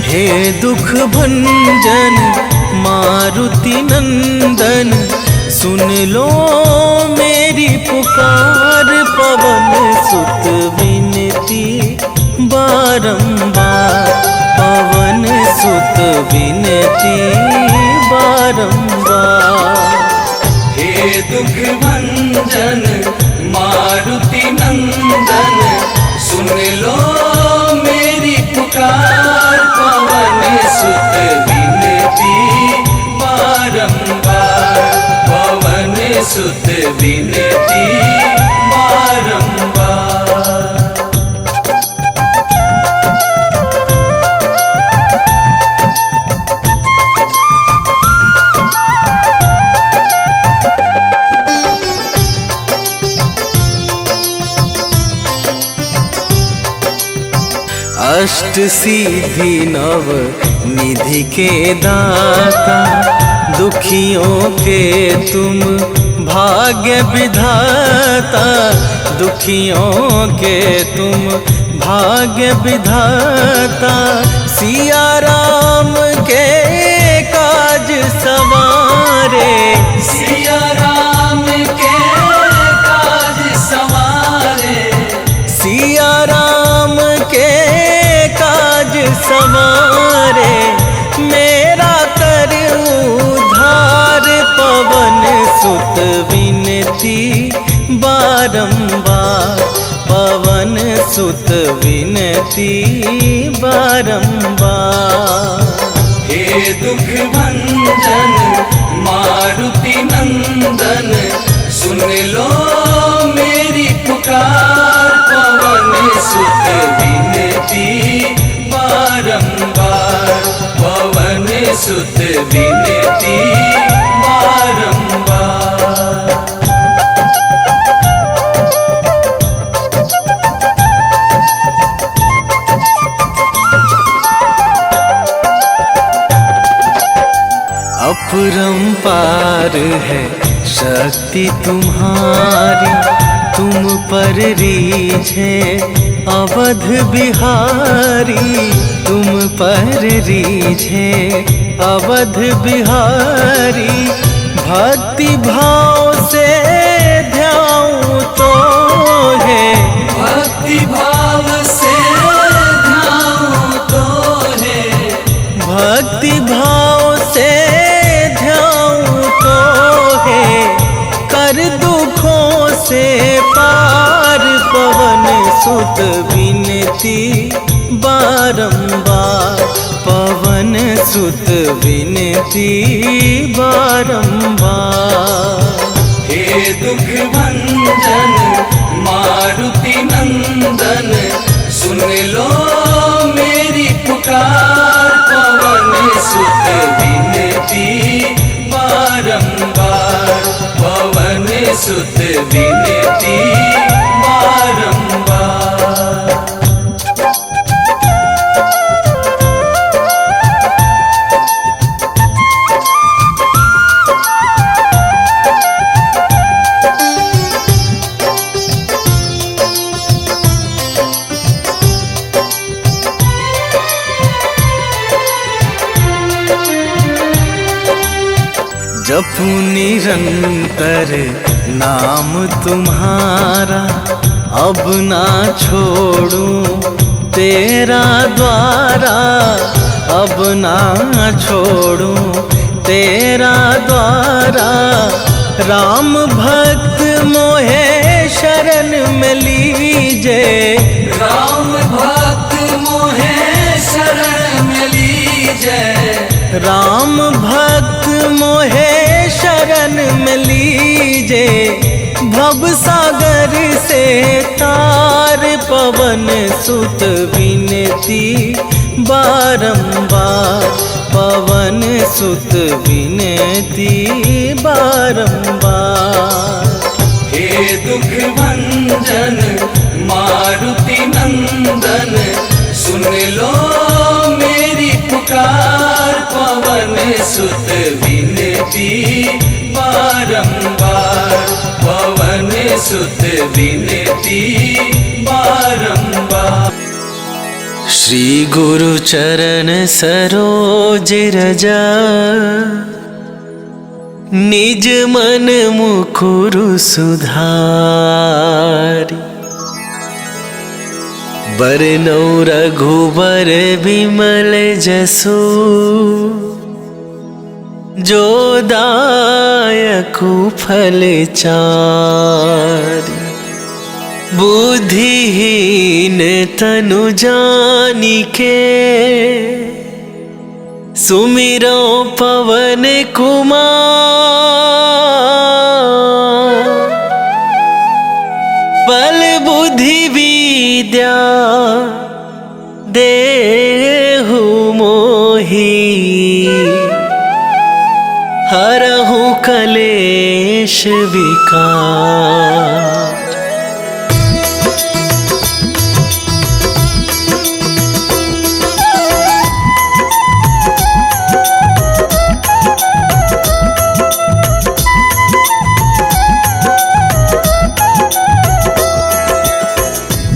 हे दुख भंजन मारुति नंदन, सुन लो मेरी पुकार। पवन सुत विनती बारंबार, पवन सुत विनती बारंबार। हे दुख भंजन मारुति नंदन, सुन लो मेरी पुकार। पवन सुत विनती बारंबार, पवन सुत विनती बारंबार। अष्ट सिद्धि नव निधि के दाता, दुखियों के तुम भाग्य विधाता। दुखियों के तुम भाग्य विधाता, सिया राम के काज सवारे। सिया राम के काज सवारे, सिया राम के काज सवारे। मेरा कर उद्धार, पवन सुत विनती बारंबार, पवन सुत विनती बारंबार। हे दुख भंजन मारुति नंदन, सुन लो मेरी पुकार। पवन सुत विनती बारंबार, पवन सुत विनती बारंबार। अपरंपार है शक्ति तुम्हारी, तुम पर रीझे अवध बिहारी। तुम पर रीझे अवध बिहारी, भक्ति भाव से ध्याऊं तो है। भक्ति भाव से ध्याऊं तो है, भक्ति भाव से ध्याऊं तो है। कर दुखों से पार, पवन सुत विनती बारंबार, पवन सुत विनती बारंबार। हे दुख भंजन मारुति नंदन, सुन लो मेरी पुकार। पवन सुत विनती बारंबार, पवन सुत विनती बारंबार। जपू निरंतर नाम तुम्हारा, अब ना छोड़ूं तेरा द्वारा। अब ना छोड़ूं तेरा द्वारा। राम भक्त मोहे शरण में लीजे, राम भक्त मोहे शरण में लीजे। राम भक्त मोहे शरण में लीजे। भव सागर से तार, पवन सुत विनती बारंबार, पवन सुत विनती बारंबार। हे दुख भंजन मारुति नंदन, सुन लो मेरी पुकार। पवन सुत विनती बारंबार, पवन सुत विनती बारंबार। श्री गुरु चरण सरोज रजा, निज मन मुकुरु सुधारि। बरनौ रघुबर बिमल जसु, जो दायकु फल चारि। बुद्धिहीन तनु जानिके, सुमिरो पवन कुमार। बल बुद्धि विद्या देहु मोहि, हरहु कलेश विकार।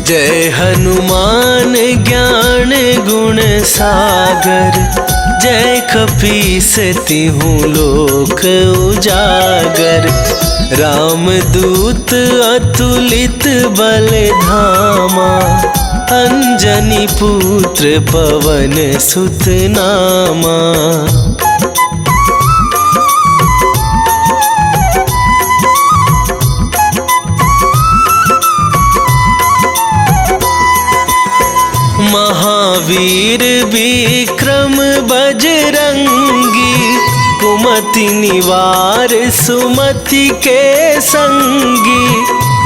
जय हनुमान ज्ञान गुण सागर, जय कपीस तिहुँ लोक उजागर। रामदूत अतुलित बल धामा, अंजनी पुत्र पवन सुत नामा। महावीर विक्रम बजरंगी, कुमति निवार सुमति के संगी।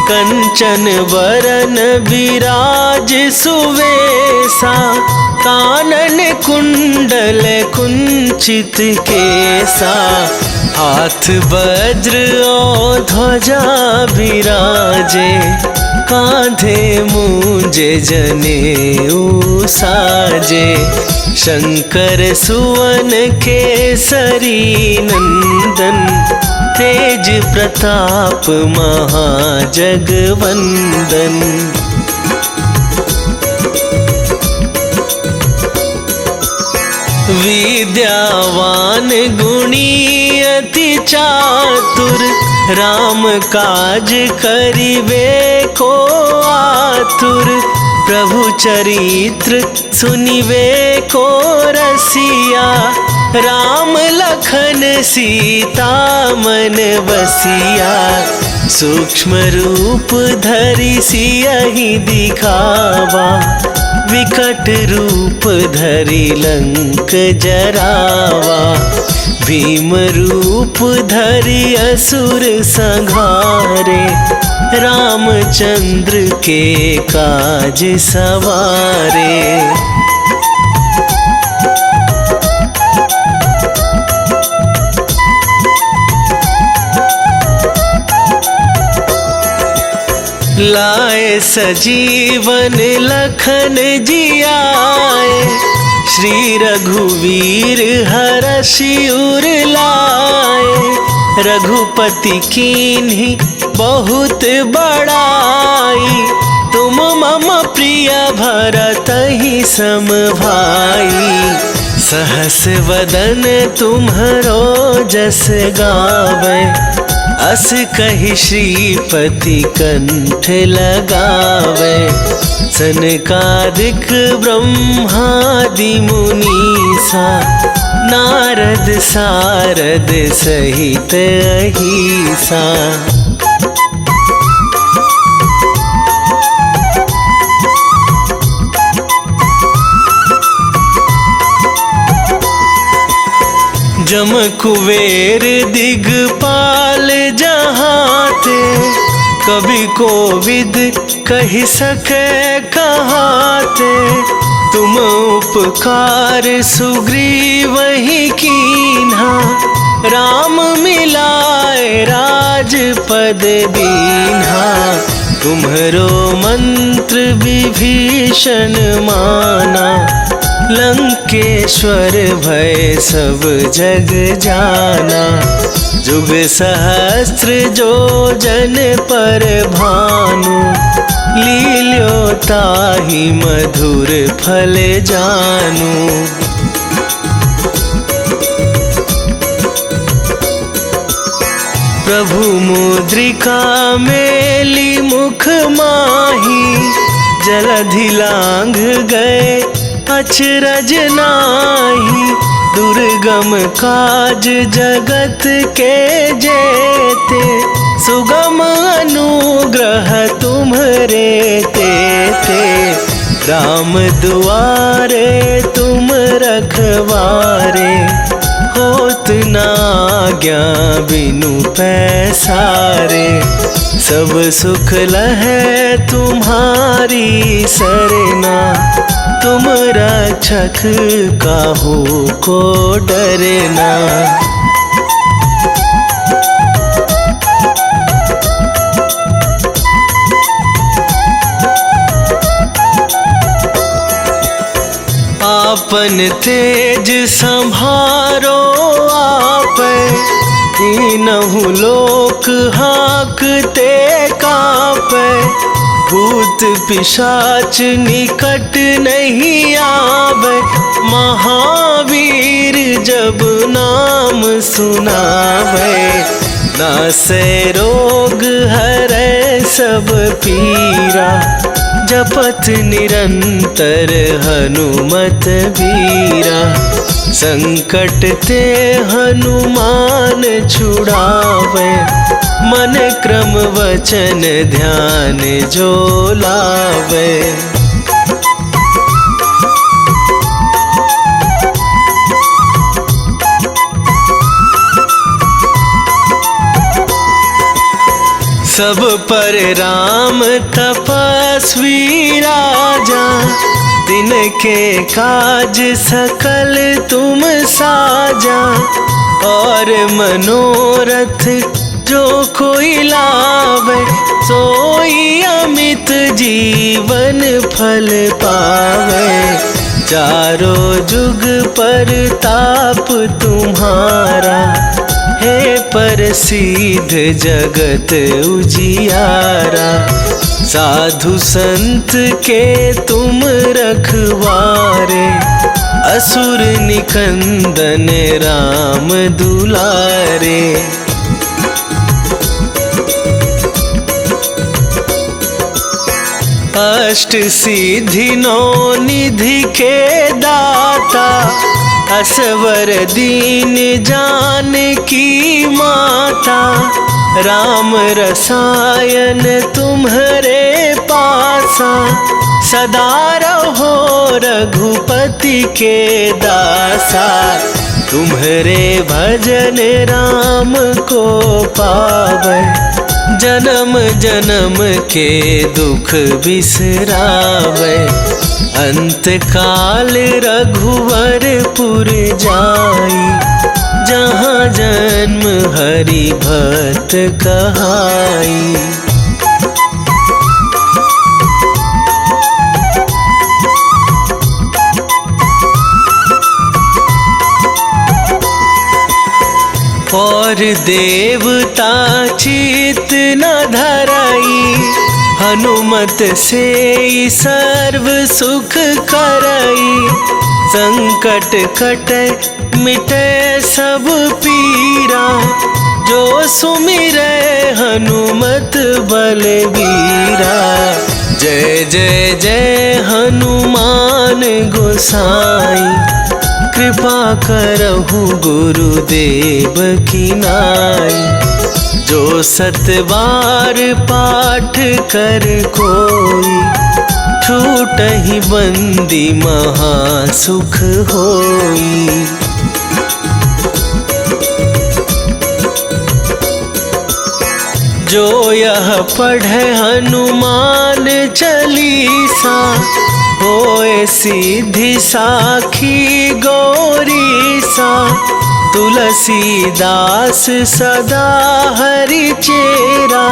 कंचन बरन विराज सुवेसा, कानन कुंडल कुंचित केसा। हाथ वज्र और ध्वजा विराजे, कांधे मूंज जनेऊ साजे। शंकर सुवन केसरी नंदन, तेज प्रताप महाजगवंदन। विद्यावान गुणी अति चातुर, राम काज करिबे को आतुर। प्रभु चरित्र सुनिबे को रसिया, राम लखन सीता मन बसिया। सूक्ष्म रूप धरि सियहि दिखावा, विकट रूप धरि लंक जरावा। भीम रूप धरि असुर संहारे, रामचंद्र के काज सवारे। लाए सजीवन लखन जियाए, श्री रघुवीर हरषि उर लाए। रघुपति कीन्ही बहुत बड़ाई, तुम मम प्रिय भरतहि सम भाई। सहस वदन तुम्हरो जस गावे, अस कहि श्रीपति कंठ लगावे। सनकादिक ब्रह्मादि मुनीसा, नारद सारद सहित अहिसा। जम कुबेर दिगपाल जहाते, कभी कोविद कहि सके कहाते। तुम उपकार सुग्रीवहि कीन्हा, राम मिलाए राजपद दीन्हा। तुम्हरो मंत्र विभीषण माना, लंकेश्वर भय सब जग जाना। जुग सहस्त्र जो जन पर भानु, लील्यो ताहि मधुर फल जानु। प्रभु मुद्रिका मेली मुख माही, जलधि लांघ गए अचरज नाही। दुर्गम काज जगत के जेते, सुगम अनुग्रह तुम्हरे तेते। राम दुआरे तुम रखवारे, होत न आज्ञा बिनु पैसारे। सब सुख लहै तुम्हारी सरना, तुम रक्षक काहू को डरना। आपन तेज संभारो आप, तीनहु लोक हाँकते कापै। भूत पिशाच निकट नहीं आवे, महावीर जब नाम सुनावे। नासै रोग हरै सब पीरा, जपत निरंतर हनुमत बीरा। संकट ते हनुमान छुड़ावे, मन क्रम वचन ध्यान जो लावे। सब पर राम तपस्वी राजा, तिनके काज सकल तुम साजा। और मनोरथ जो कोई लावे, सोई अमित जीवन फल पावे। चारों जुग पर ताप तुम्हारा, हे प्रसिद्ध जगत उजियारा। साधु संत के तुम रखवारे, असुर निकंदन राम दुलारे। अष्ट सिद्धि नौ निधि के दाता, असवर दीन जानकी माता। राम रसायन तुम्हरे पासा, सदा रहो रघुपति के दासा। तुम्हरे भजन राम को पावै, जन्म जन्म के दुख बिसरावे। अंत काल रघुवरपुर जाई, जहाँ जन्म हरि भक्त कहाई। और देवता चित न धराई, हनुमत से सर्व सुख करई। संकट कटे मिटे सब पीरा, जो सुमिरै हनुमत बलबीरा। जय जय जय हनुमान गोसाई, कृपा करहु गुरुदेव की नाई। जो सत बार पाठ कर कोई, छूटहि बंदी महा सुख होई। जो यह पढ़े हनुमान चालीसा, होए सिद्धि साखी गौरीसा। तुलसीदास सदा हरि चेरा,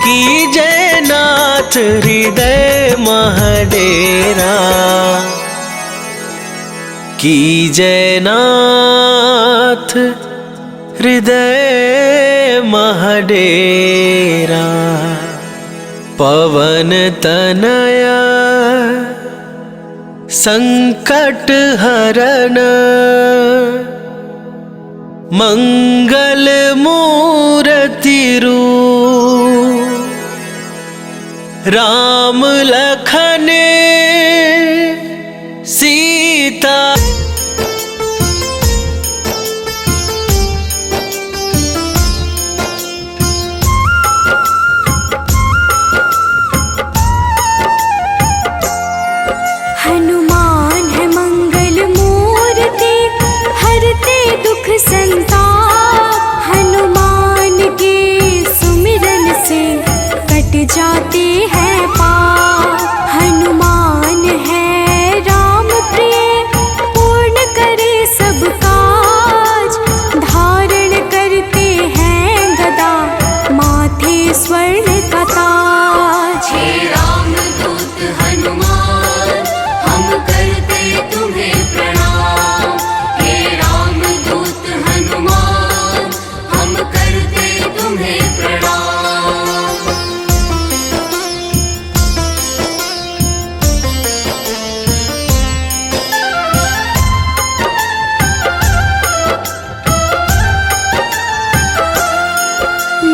की जय नाथ हृदय महडेरा। की जयनाथ हृदय महडेरा। पवन तनया संकट हरण मंगल मूर्ति रूप। राम लखन सीता हनुमान है मंगल मूर्ति हरते दुख संताप। हनुमान के सुमिरन से कट जाते हैं पाप। हनुमान है राम प्रिय पूर्ण करे सब काज। धारण करते हैं गदा माथे स्वर्ण का ताज। हे रामदूत हनुमान हम करते तुम्हें प्रणाम। हे रामदूत हनुमान हम करते तुम्हें प्रणाम।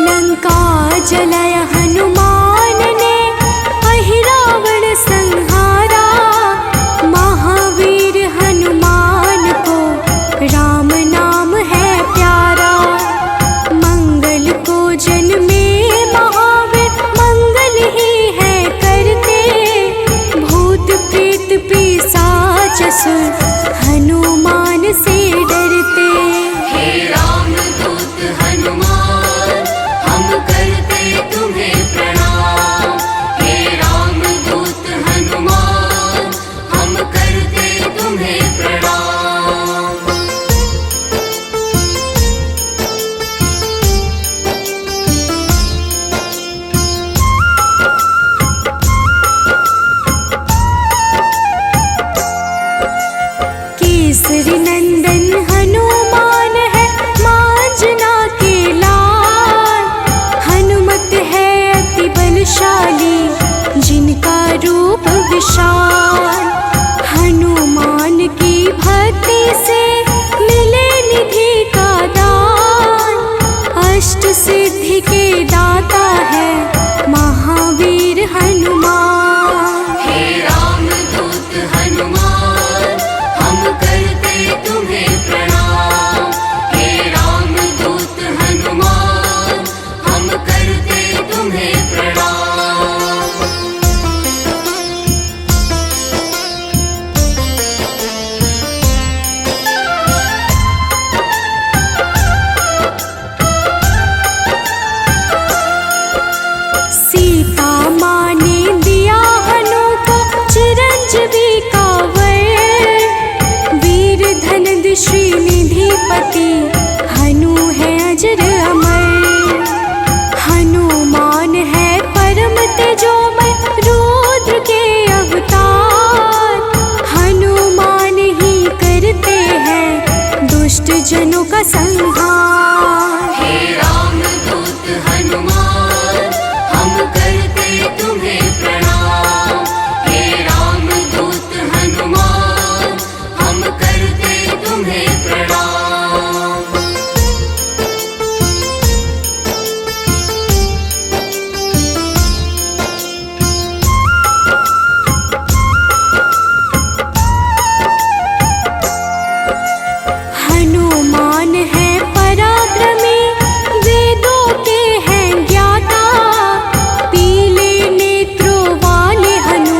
लंका जलाय हनुमान ने अहिरावण संहारा। महावीर हनुमान को राम नाम है प्यारा। मंगल को जन्मे महावीर मंगल ही है करते। भूत प्रेत पिशाच असुर हनुमान से डरते। हे रामदूत हनुमान हम करते तुम्हें प्रणाम। हे रामदूत हनुमान हम करते तुम्हें प्रणाम। केसरी नंदन हनुमान है मांजना के लाल। हनुमत है अति बलशाली जिनका रूप विशाल। हनुमान की भक्ति से मिले निधि का दान। अष्ट सिद्धि के दाता है महावीर हनुमान। हे रामदूत हनुमान हम करते तुम्हें प्रणाम। हे रामदूत हनुमान हम करते तुम्हें प्रणाम। सीता माँ ने दिया हनु को चिरंजीवी का वर। वीर धनद श्रीनिधिपति हनु है अजर अमर। हनुमान है परम तेजोमय रुद्र के अवतार। हनुमान ही करते हैं दुष्ट जनों का संहार। हे रामदूत हनुमान हम करते तुम्हें प्रणाम। हे रामदूत हनुमान हम करते तुम्हें प्रणाम। हनुमान है पराक्रमी वेदों के हैं ज्ञाता। पीले नेत्रों वाले हनु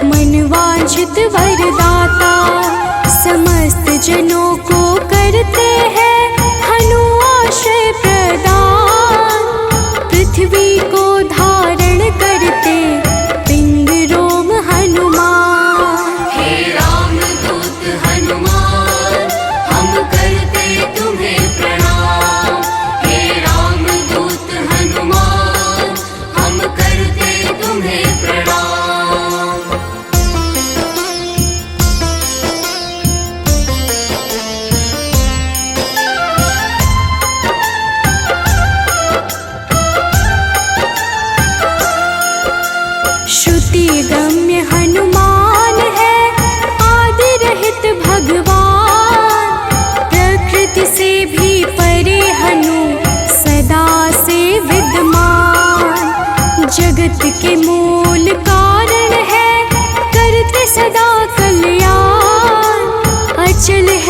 मनवांछित वरदाता। समस्त जनों को करते हैं हनु आश्रय प्रदान। पृथ्वी को धारण करते पिंड रोम हनुमान। हे रामदूत हनुमान हम करते तुम्हें प्रणाम। हे रामदूत हनुमान हम करते तुम्हें प्रणाम।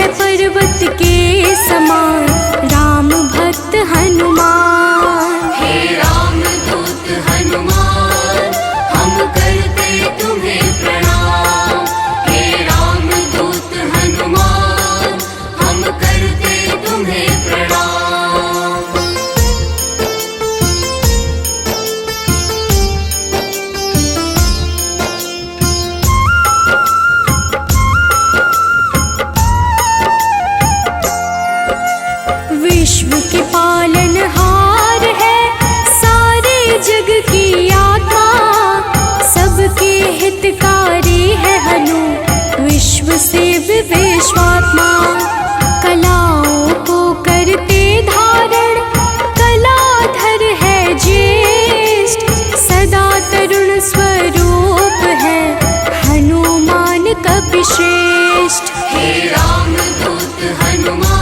है पर्वत के समान राम भक्त हनुमान। हे राम दूत हनुमान हम करते तुम्हें प्रणाम। हे राम दूत हनुमान हम करते तुम्हें प्रणाम। विश्व के पालनहार है सारे जग की आत्मा, सबके हितकारी है हनु विश्व से विश्वात्मा। कलाओं को करते धारण कलाधर है ज्येष्ठ, सदा तरुण स्वरूप है हनुमान कपिश्रेष्ठ। हे राम दूत हनुमान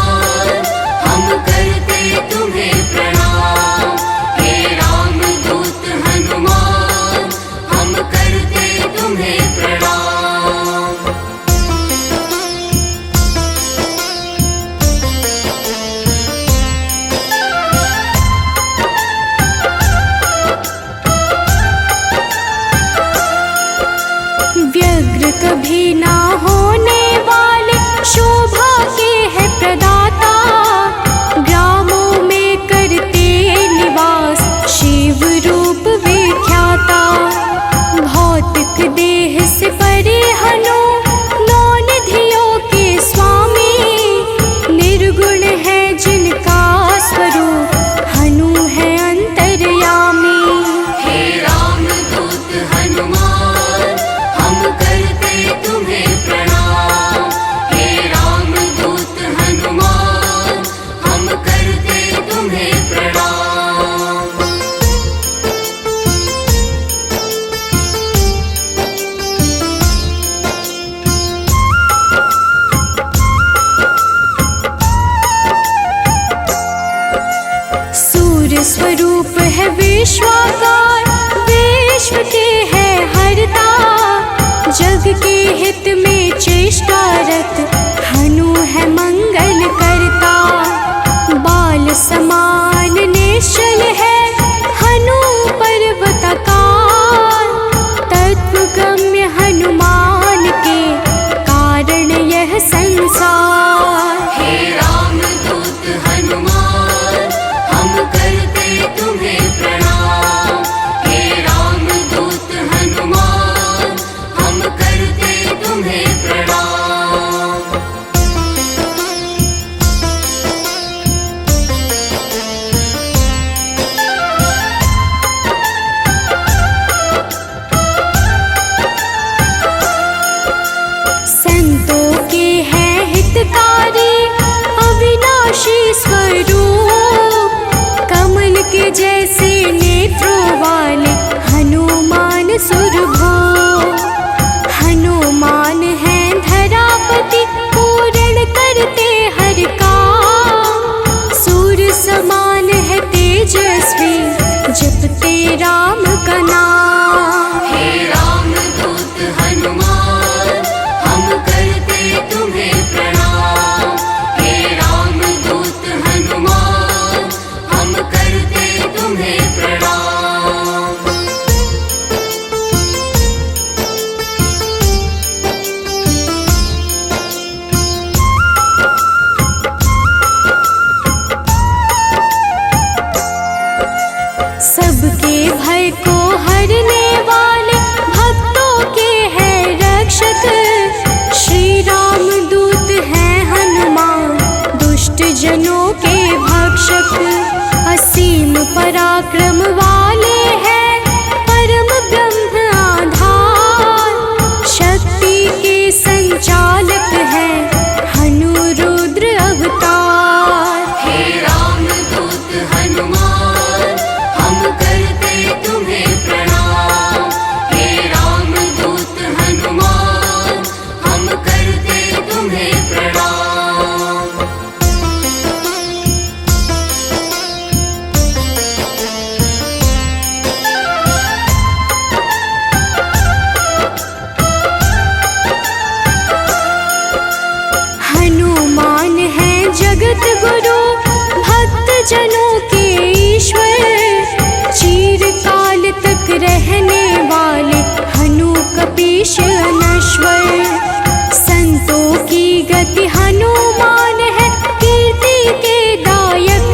हम करते तुम्हें प्रणाम। हे राम दूत हनुमान हम करते तुम्हें प्रणाम। व्यग्र कभी ना होने वाले शोभा के है प्रदाता, ग्रामों में करते निवास शिव रूप विख्याता। भौतिक देह से परे हनु नौ निधियों के स्वामी, निर्गुण है जिनका स्वरूप हनु है अंतर्यामी। हे राम दूत हनुमान हम करते तुम्हें प्रणाम। हे राम दूत हनुमान हम करते तुम्हें प्रणाम। सूर्य स्वरूप है विश्वाकार, विश्व के है हरता, जग के हित में चेष्टारत हनु है मंगल करता। बाल समान निश्चल है हनु पर्वताकार, तत्वगम्य हनुमान के कारण यह संसार। हे राम दूत हनुमान हम करते तुम्हें प्रणाम। हे राम दूत हनुमान हम करते तुम्हें प्रणाम। शीश अनश्वर। संतों की गति हनुमान है, कीर्ति के दायक।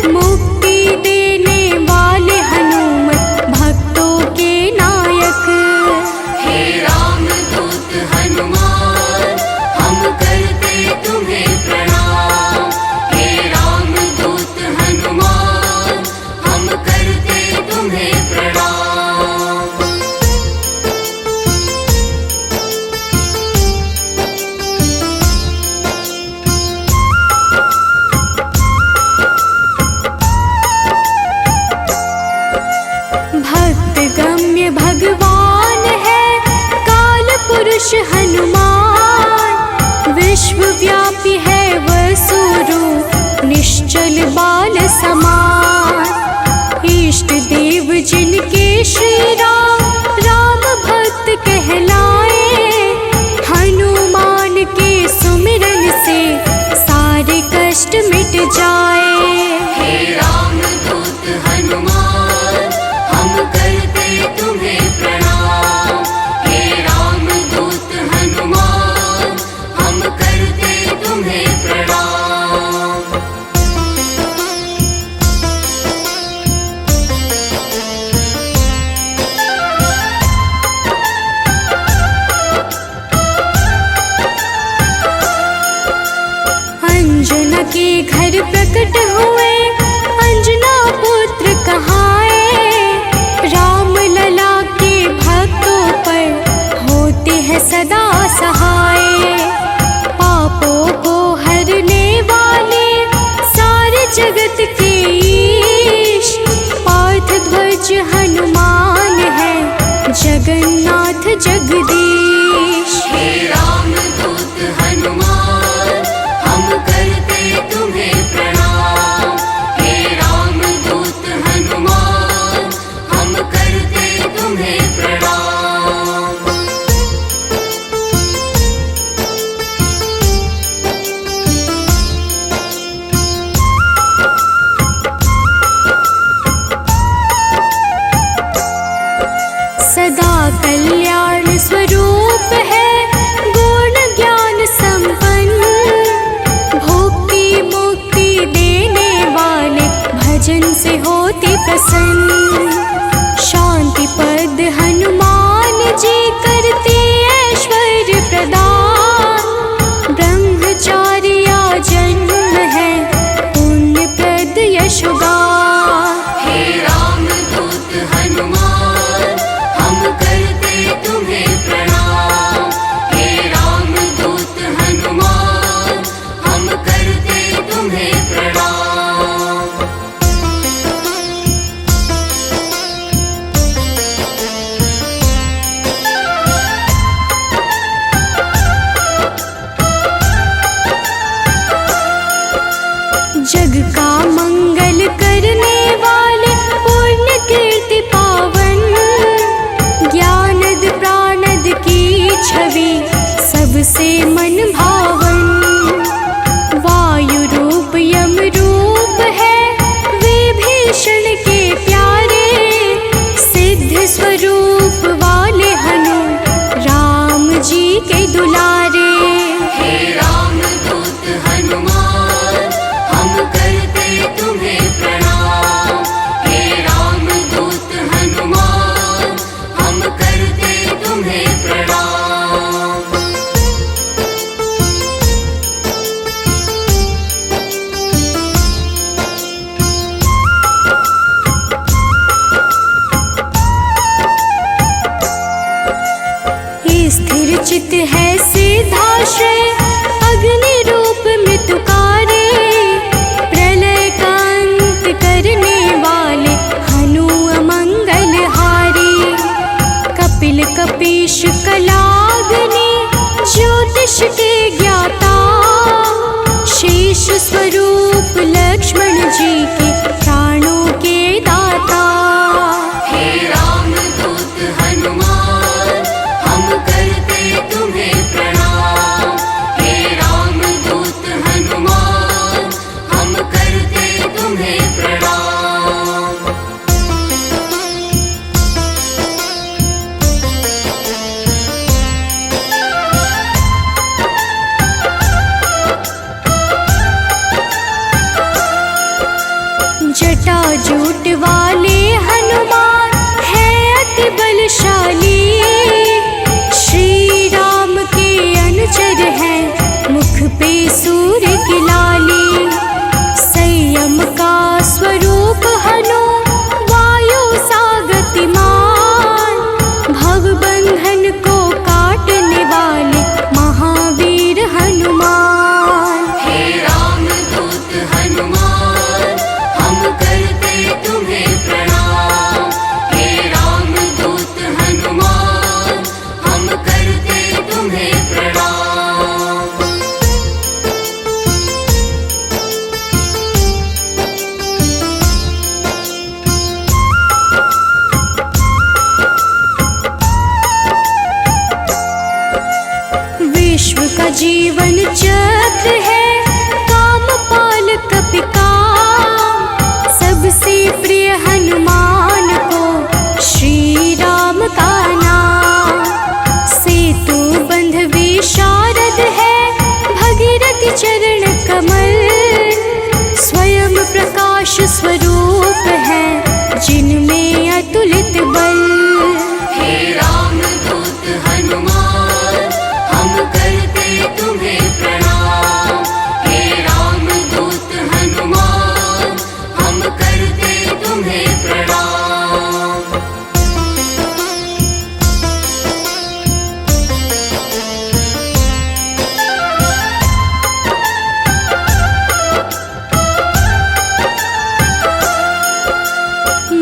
मुक्ति देने वाले हनुमत भक्तों के नायक। हे रामदूत हनुमान, हम करते तुम्हें प्रणाम। हे रामदूत हनुमान, हम करते तुम्हें प्रणाम। भक्त गम्य भगवान है काल पुरुष हनुमान। विश्वव्यापी है वसुरूप, निश्चल बाल समान। इष्ट देव जिनके श्री राम, राम भक्त कहलाए। हनुमान के सुमिरन से सारे कष्ट मिट जाए। हे रामदूत हनुमान, हम करते तुम्हें प्रणाम। हे रामदूत हनुमान, हम करते तुम्हें प्रणाम। अंजना के घर प्रकट हुए, अंजना पुत्र कहाए। राम लला के भक्तों पर होते हैं सदा सहाय। पापों को हरने वाले सारे जगत के ईश। पार्थ ध्वज हनुमान है, जगन्नाथ जगदीश। हे रामदूत हनुमान, हम करते तुम्हें प्रणाम। हे रामदूत हनुमान, हम करते तुम्हें प्रणाम। सदा कल्याण स्वरूप है, गुण ज्ञान संपन्न। भक्ति मुक्ति देने वाले भजन से होते प्रसन्न। शांति पद हनुमान जी करते ऐश्वर्य प्रदान। ब्रह्मचार्या जन्म है, पुण्य प्रद यशोगान। हे रामदूत हनुमान, हम करते तुम्हें प्रणाम। हे रामदूत हनुमान, हम करते तुम्हें प्रणाम। जग का मंगल करने वाले, पुण्य कीर्ति पावन। ज्ञानद प्राणद की छवि, सबसे मन भावन। वायु रूप यम रूप है, विभीषण के प्यारे। सिद्ध स्वरूप वाले हनु, राम जी के दुलारे। हे रामदूत हनुमान, हम करते पे सूर्य की लाली, संयम का स्वरूप हनु वायु सा गतिमान, भव बंधन को काटने वाले महावीर हनुमान। हे रामदूत हनुमान, हम करते तुम्हें प्रणाम। हे रामदूत हनुमान, हम करते तुम्हें प्रणाम। विश्व का जीवन चक्र है कामपाल कपिकाम, सबसे प्रिय हनुमान को श्री राम का नाम। सेतु बंध विशारद है भगीरथ चरण कमल, स्वयं प्रकाश स्वरूप है जिनमें अतुलित बल। हे रामदूत हनुमान, हम करते तुम्हें प्रणाम। हे रामदूत हनुमान, हम करते तुम्हें प्रणाम।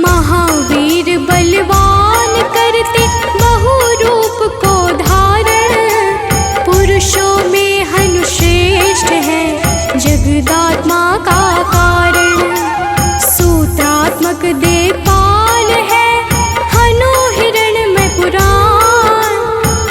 महावीर बलवान करते बहु रूप को धारण, पुरुषों में हनु श्रेष्ठ है जगदात्मा का कारण। सूत्रात्मक देवपाल है हनु हिरण्मय पुराण,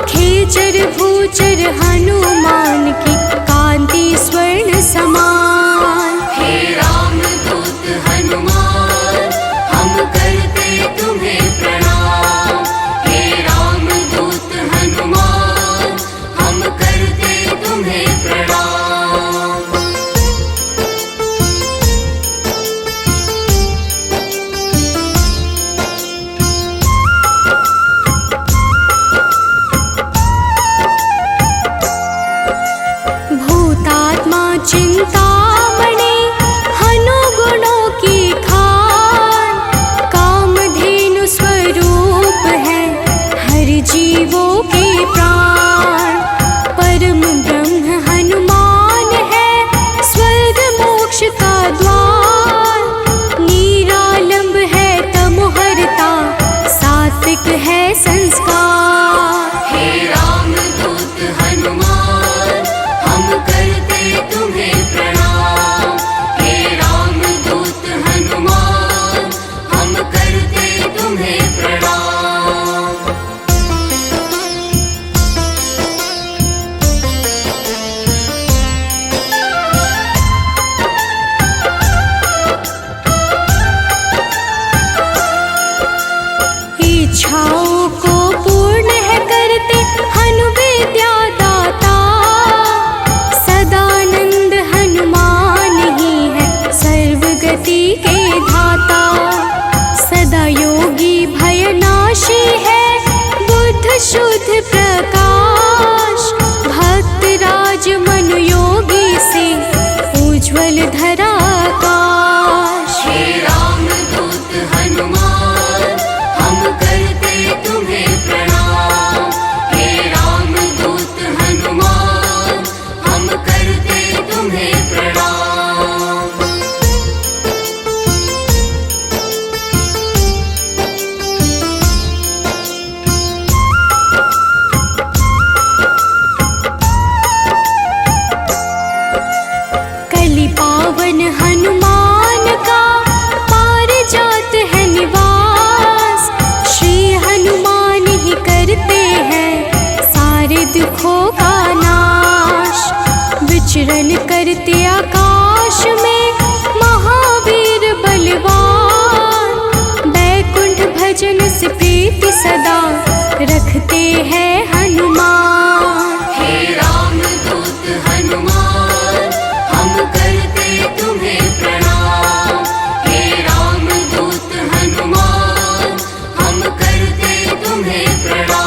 खेचर भूचर हनुमान की कांति स्वर्ण समान। हे रामदूत हनुमान, हम करते तुम्हें प्रणाम। हे रामदूत हनुमान, हम करते तुम्हें प्रणाम। भूतात्मा चिंतामणि हनु गुणों की खान, कामधेनु स्वरूप है हर जीवों के प्राण। परम ब्रह्म हनुमान है स्वर्ग मोक्ष का द्वार, निरालंब है तमोहरता सात्विक है संस्कार। हे रामदूत हनुमान, हम करते तुम्हें प्रणाम। हे रामदूत हनुमान, हम करते तुम्हें प्रणाम। इच्छाओं को पूर्ण है करते हनु विद्या दाता, सदानंद हनुमान ही है सर्वगति के धाता। सदा योगी भयनाशी है बुद्ध शुद्ध प्रकाश, भक्त राज मनु योगी से उज्ज्वल धरा आकाश। हे रामदूत हनुमान, हम करते तुम्हें प्रणाम। हे रामदूत हनुमान, हम करते तुम्हें प्रणाम। कलि पावन हनुमान का पारिजात है निवास, श्री हनुमान ही करते हैं सारे दुखों का नाश। विचरण करते आकाश में महावीर बलवान, बैकुंठ भजन से प्रीति सदा रखते हैं हनुमान। हे रामदूत हनुमान, हम करते तुम्हें प्रणाम। हे रामदूत हनुमान, हम करते तुम्हें प्रणाम।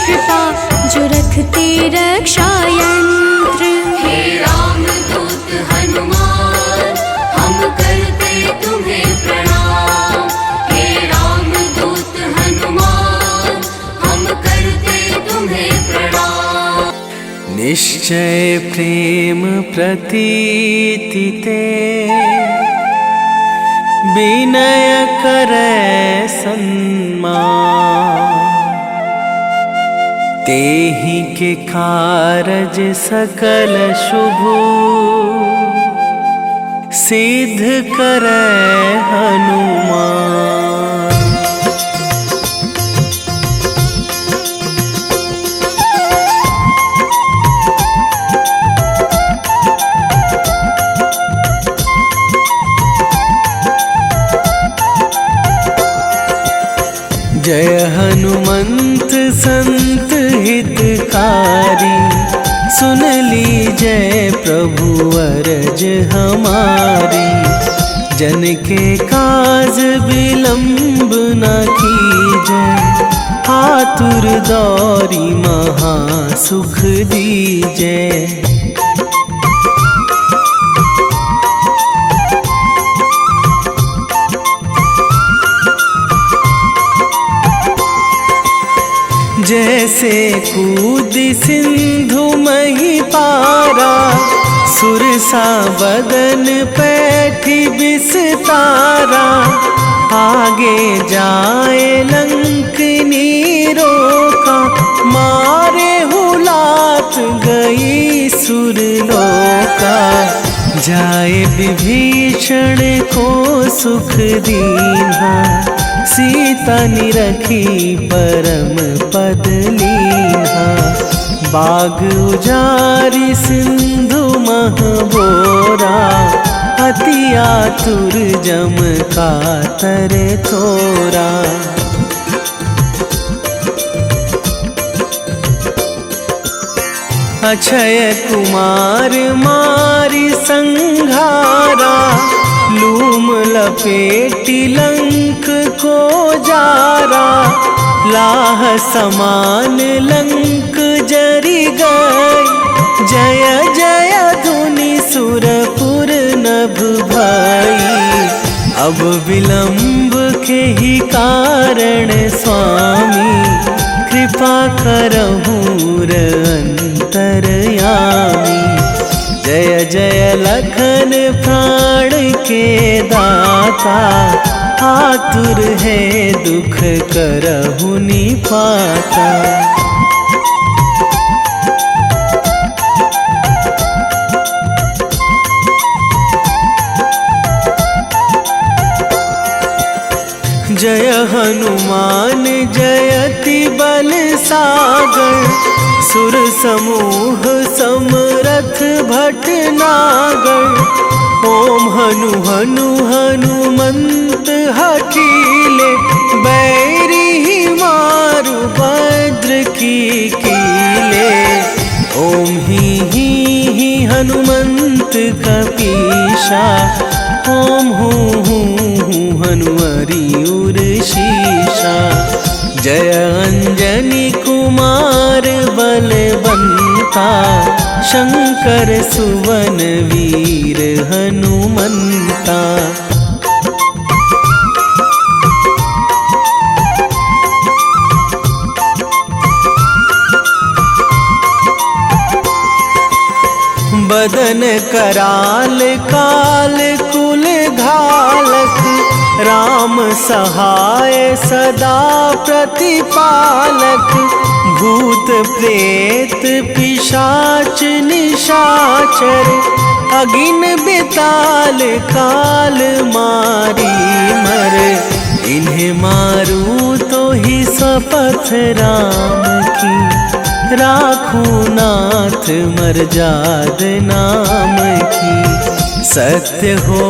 कृपा जो रखते रक्षा यंत्र। हे रामदूत हनुमान हम करते तुम्हें प्रणाम। हे रामदूत हनुमान हम करते तुम्हें प्रणाम। निश्चय प्रेम प्रतीति ते विनय करे सन्मान। तेहि के कारज सकल शुभ सिद्ध करे हनुमान। जय हनुमंत संत हितकारी, सुन लीजय प्रभु अरज हमारी। जन के काज विलंब न कीजय, आतुर दौरी महा सुख दीजय। जैसे कूद सिंधु मही पारा, सुरसा बदन पैठी बिस्तारा। आगे जाए लंकनी रोका, मारे हुलात गई सुरलोका। जाए विभीषण को सुख दीन्हा, सीता निरखी परम पद लीन्हा। बाग उजारी सिंधु महबोरा, अति आतुर जम कातर थोरा। अक्षय कुमार मारी संघारा, लूम लपेटी लंक को जारा। लाह समान लंक जरी गई, जय जय धुनि सुरपुर नभ भई। अब विलंब के ही कारण स्वामी, कृपा करहु अंतरयामी। जय जय लखन प्राण के दाता, आतुर है दुख करहु निपाता। जय हनुमान जयति बल सागर, सुर समूह समरथ भटनागर। ओम हनु हनु हनुमंत हठीले, बैरी मारु भद्र की कीले। ओम ही हनुमंत कपीशा, ओम हूँ हनुमरी उर शीशा। जय अंजनी कुमार बलवंता, शंकर सुवन वीर हनुमंता। बदन कराल काल कुल घालक, राम सहाय सदा प्रतिपालक। भूत प्रेत पिशाच निशाचर, अगिन बिताल काल मारी मर। इन्हें मारू तो ही शपथ राम की, राखूं नाथ मर्याद नाम की। सत्य हो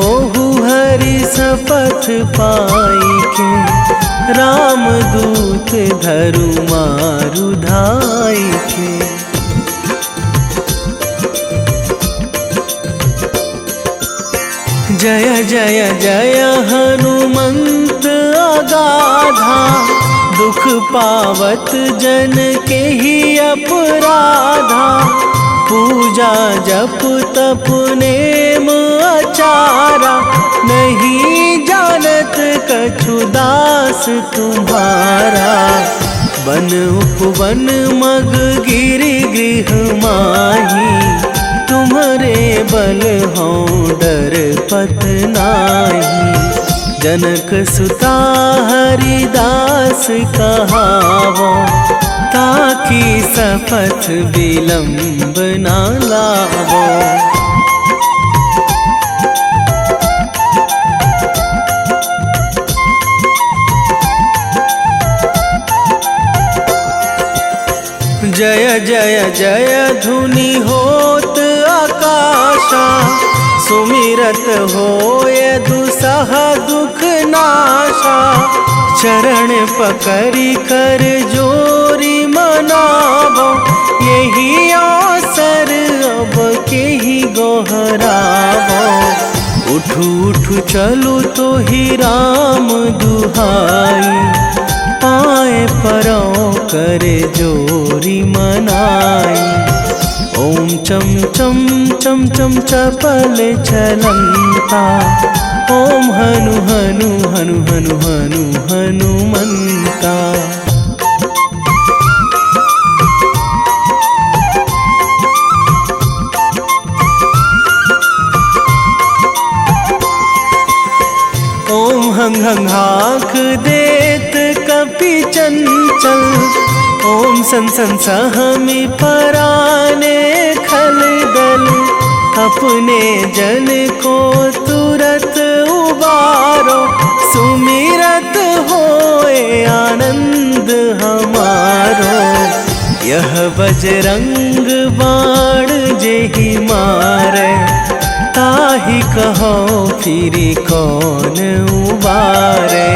हरि शपथ पाई के, राम दूत धरु मारु धाई के। जय जय जय हनुमंत अगाधा, दुख पावत जन के ही अपराधा, पूजा जप तप नेम आचारा, नहीं जानत कछु दास तुम्हारा। वन उपवन मग गिरि गृह माही, तुम्हारे बल हों डर पत नाही। जनक सुता हरिदास कहावो, ताकि सपथ विलंब ना लावो। जय जय जय धुनि होत आकाशा, सुमिरत होय दुसह दुख नाशा। चरण पकड़ी कर जोरी मनावो, यही अवसर अब के ही गोहरावो। उठू उठू चलू तो ही राम दुहाई, पाए परो करे जोरी मनाई। ओम चम चम चम चम चपल चलंता, ओम हनु हनु हनु हनु हनु हनुमंता। ओम हंग हंग हाक देत कपि चंचल, ओम सन सन सहमी पराने खल दल। अपने जन को तुरत उबारो, सुमिरत होए आनंद हमारो। यह बजरंग बाण जेहि मारे, ताहि कहो फिरि कौन उबारे।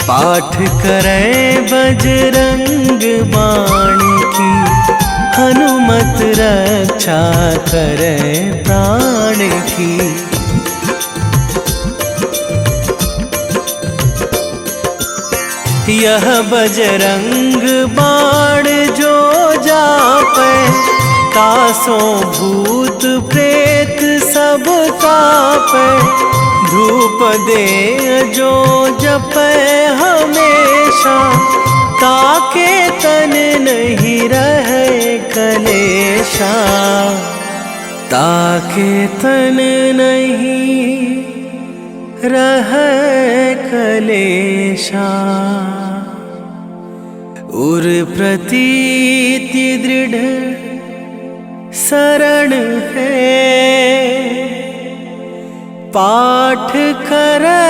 पाठ करें बजरंग बाण की, हनुमत रक्षा करें प्राण की। यह बजरंग बाण जो जापे, तासों भूत प्रेत सब कापे। धूप दे जो जपे हमेशा, ताके तन नहीं रहे कलेशा। ताके तन नहीं रहे कलेशा। उर प्रतीति दृढ़ शरण है, पाठ करे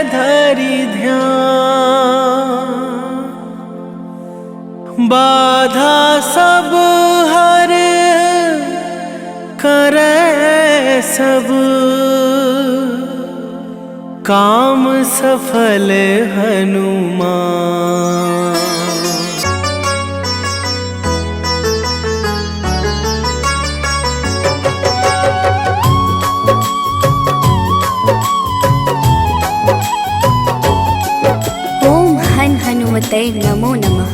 धरि ध्यान। बाधा सब हर करे सब, काम सफल हनुमान। ओम हन हनुमते नमो नमः।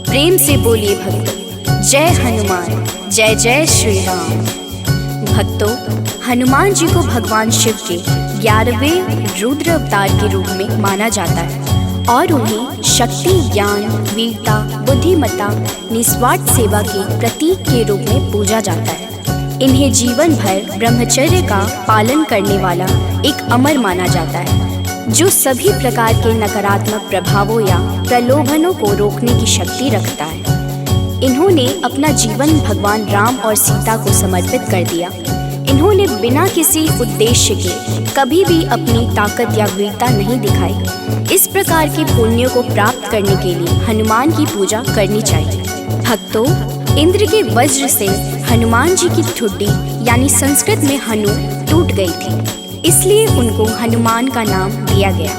प्रेम से बोलिए भक्तों, जय हनुमान, जय जय श्री राम। भक्तों, हनुमान जी को भगवान शिव के 11वें रुद्र अवतार के रूप में माना जाता है और उन्हें शक्ति, ज्ञान, वीरता, बुद्धिमत्ता, निस्वार्थ सेवा के प्रतीक के रूप में पूजा जाता है। इन्हें जीवन भर ब्रह्मचर्य का पालन करने वाला एक अमर माना जाता है, जो सभी प्रकार के नकारात्मक प्रभावों या प्रलोभनों को रोकने की शक्ति रखता है। इन्होंने अपना जीवन भगवान राम और सीता को समर्पित कर दिया। इन्होंने बिना किसी उद्देश्य के कभी भी अपनी ताकत या वीरता नहीं दिखाई। इस प्रकार के पुण्यों को प्राप्त करने के लिए हनुमान की पूजा करनी चाहिए। भक्तों, इंद्र के वज्र से हनुमान जी की ठुड्डी यानी संस्कृत में हनु टूट गई थी, इसलिए उनको हनुमान का नाम दिया गया।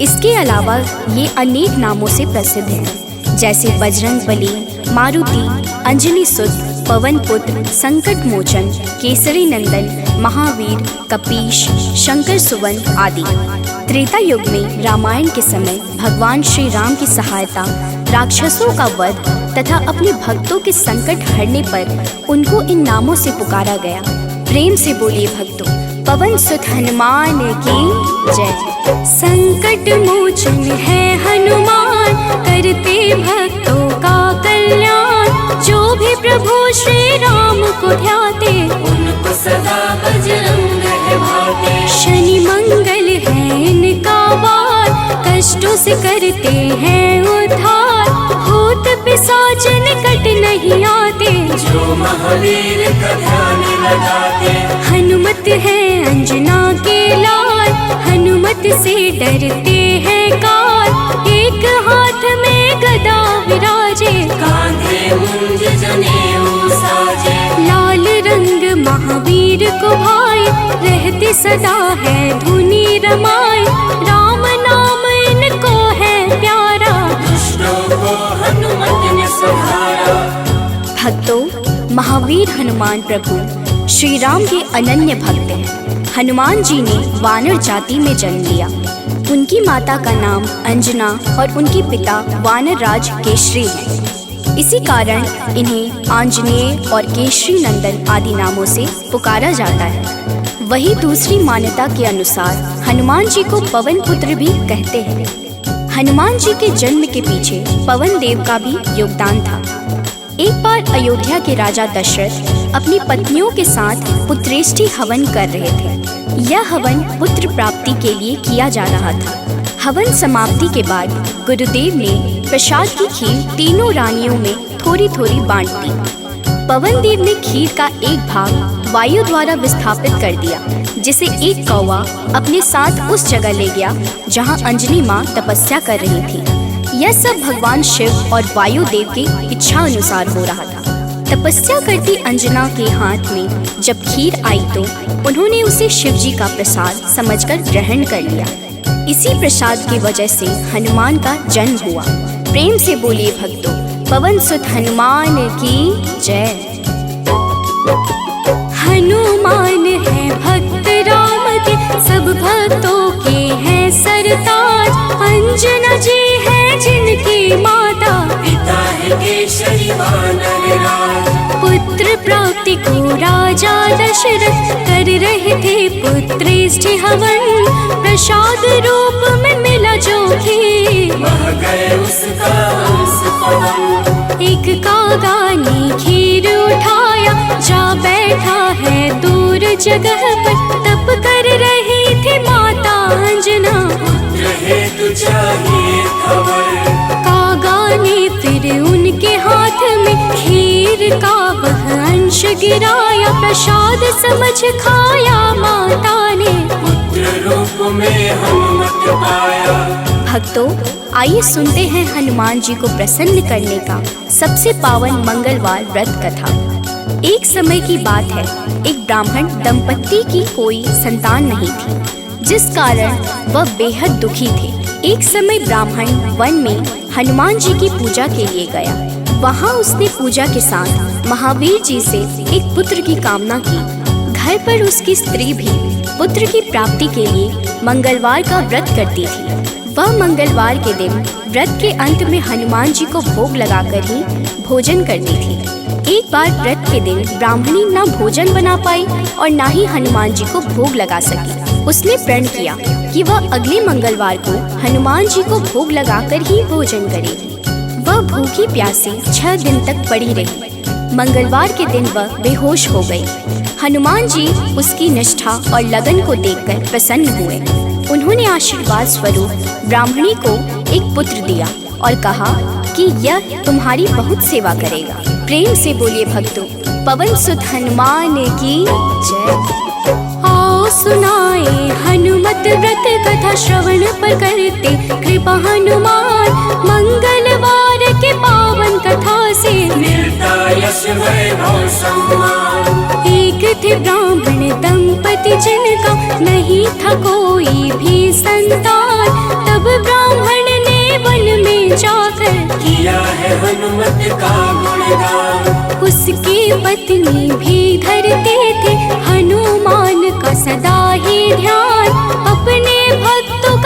इसके अलावा ये अनेक नामों से प्रसिद्ध हैं, जैसे बजरंग बली, मारुति, अंजनी सुत, पवन पुत्र, संकट मोचन, केसरी नंदन, महावीर, कपीश, शंकर सुवन आदि। त्रेता युग में रामायण के समय भगवान श्री राम की सहायता, राक्षसों का वध तथा अपने भक्तों के संकट हरने पर उनको इन नामों से पुकारा गया। प्रेम से बोलिए भक्तों, पवन सुत हनुमान की जय। संकट मोचन है हनुमान, करते भक्तों का कल्याण। जो भी प्रभु श्री राम को ध्याते, उनको सदा बजरंग है भाते। शनि मंगल है इनका वार, कष्टों से करते हैं उद्धार। भूत पिशाच निकट नहीं आते, जो महावीर का ध्यान लगाते। हनुमत है अंजना के लाल, हनुमत से डरते हैं काल। एक हाथ में गदा विराजे, कांधे मुंज जनेऊ साजे। लाल रंग महावीर को भाई, रहते सदा है धुनी रमाए। राम नाम इनको है प्यारा, दुष्टों को हनुमत ने संहारा। भक्तों, महावीर हनुमान प्रभु श्री राम के अनन्य भक्त हैं। हनुमान जी ने वानर जाति में जन्म लिया। उनकी माता का नाम अंजना और उनके पिता वानर राज केशरी हैं। इसी कारण इन्हें आंजनेय और केशरी नंदन आदि नामों से पुकारा जाता है। वही दूसरी मान्यता के अनुसार हनुमान जी को पवन पुत्र भी कहते हैं। हनुमान जी के जन्म के पीछे पवन देव का भी योगदान था। एक बार अयोध्या के राजा दशरथ अपनी पत्नियों के साथ पुत्रेष्टि हवन कर रहे थे। यह हवन पुत्र प्राप्ति के लिए किया जा रहा था। हवन समाप्ति के बाद गुरुदेव ने प्रसाद की खीर तीनों रानियों में थोड़ी थोड़ी बांट दी। पवन देव ने खीर का एक भाग वायु द्वारा विस्थापित कर दिया, जिसे एक कौवा अपने साथ उस जगह ले गया जहाँ अंजनी माँ तपस्या कर रही थी। यह सब भगवान शिव और वायु देव की इच्छा अनुसार हो रहा था। तपस्या करती अंजना के हाथ में जब खीर आई तो उन्होंने उसे शिव जी का प्रसाद समझकर ग्रहण कर लिया। इसी प्रसाद की वजह से हनुमान का जन्म हुआ। प्रेम से बोलिए भक्तों, पवन सुत हनुमान की जय। हनुमान है भक्त राम के, सब भक्तों के हैं सरताज। अंजना जी है जिनकी माता, पिता है केशरी वानर राज। पुत्र प्राप्ति को राजा दशरथ कर रहे थे पुत्रेष्टि हवन। प्रसाद रूप में मिला जो खीर, वह गए उसका अंश पवन। एक कागा ने खीर उठाया, जा बैठा है दूर जगह पर। तप कर रही थी माता अंजना, पुत्र हेतु चाहिए खबर। कागा ने फिर उनके हाथ में खीर का वह अंश गिराया। प्रसाद समझ खाया माता ने, पुत्र रूप में हनुमत पाया। भक्तों, आइए सुनते हैं हनुमान जी को प्रसन्न करने का सबसे पावन मंगलवार व्रत कथा। एक समय की बात है, एक ब्राह्मण दंपत्ति की कोई संतान नहीं थी, जिस कारण वह बेहद दुखी थे। एक समय ब्राह्मण वन में हनुमान जी की पूजा के लिए गया। वहाँ उसने पूजा के साथ महावीर जी से एक पुत्र की कामना की। घर पर उसकी स्त्री भी पुत्र की प्राप्ति के लिए मंगलवार का व्रत करती थी। वह मंगलवार के दिन व्रत के अंत में हनुमान जी को भोग लगाकर ही भोजन करती थी। एक बार व्रत के दिन ब्राह्मणी ना भोजन बना पाई और ना ही हनुमान जी को भोग लगा सकी। उसने प्रण किया कि वह अगले मंगलवार को हनुमान जी को भोग लगाकर ही भोजन करेगी। वह भूखी प्यासी 6 दिन तक पड़ी रही। मंगलवार के दिन वह बेहोश हो गई। हनुमान जी उसकी निष्ठा और लगन को देखकर प्रसन्न हुए। उन्होंने आशीर्वाद स्वरूप ब्राह्मणी को एक पुत्र दिया और कहा कि यह तुम्हारी बहुत सेवा करेगा। प्रेम से बोलिए भक्तों, पवन सुत हनुमान की जय। आओ सुनाए हनुमत व्रत कथा, श्रवण पर करते कृपा हनुमान। मंगलवार के पावन कथा से मिलता यश वैभव सम्मान। एक थे ब्राह्मण दंपति जिनका नहीं था कोई भी संतान। तब ब्राह्मण ने वन में जाकर किया है हनुमत का गुणगान। उसकी पत्नी भी धरते थे हनुमान का सदा ही ध्यान। अपने भक्तों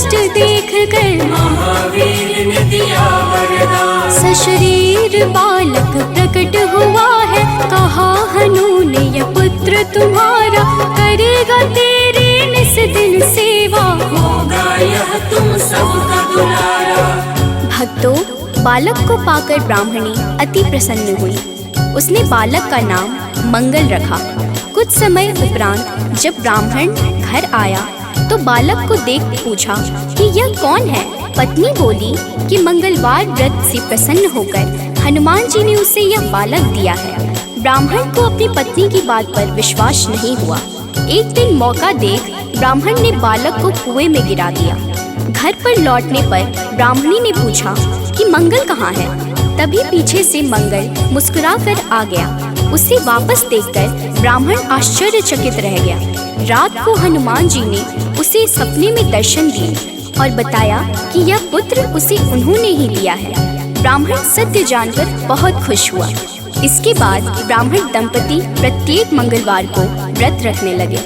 कष्ट देख कर महावीर ने दिया वरदान। सशरीर बालक प्रकट हुआ है, कहा हनु ने यह पुत्र तुम्हारा करेगा तेरी निस दिन सेवा, होगा यह तुम सबका दुलारा। भक्तों, बालक को पाकर ब्राह्मणी अति प्रसन्न हुई। उसने बालक का नाम मंगल रखा। कुछ समय उपरांत जब ब्राह्मण घर आया तो बालक को देख पूछा कि यह कौन है। पत्नी बोली कि मंगलवार व्रत से प्रसन्न होकर हनुमान जी ने उसे यह बालक दिया है। ब्राह्मण को अपनी पत्नी की बात पर विश्वास नहीं हुआ। एक दिन मौका देख ब्राह्मण ने बालक को कुएं में गिरा दिया। घर पर लौटने पर ब्राह्मणी ने पूछा कि मंगल कहाँ है। तभी पीछे से मंगल मुस्कुरा कर आ गया। उसे वापस देखकर ब्राह्मण आश्चर्यचकित रह गया। रात को हनुमान जी ने उसे सपने में दर्शन दिए और बताया कि यह पुत्र उसे उन्होंने ही दिया है। ब्राह्मण सत्य जानकर बहुत खुश हुआ। इसके बाद ब्राह्मण दंपति प्रत्येक मंगलवार को व्रत रखने लगे।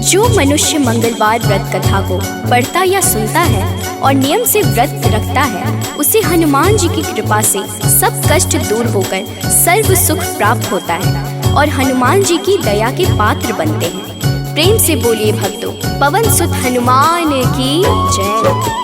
जो मनुष्य मंगलवार व्रत कथा को पढ़ता या सुनता है और नियम से व्रत रखता है, उसे हनुमान जी की कृपा से सब कष्ट दूर होकर सर्व सुख प्राप्त होता है और हनुमान जी की दया के पात्र बनते हैं। प्रेम से बोलिए भक्तों, पवन सुत हनुमान की जय।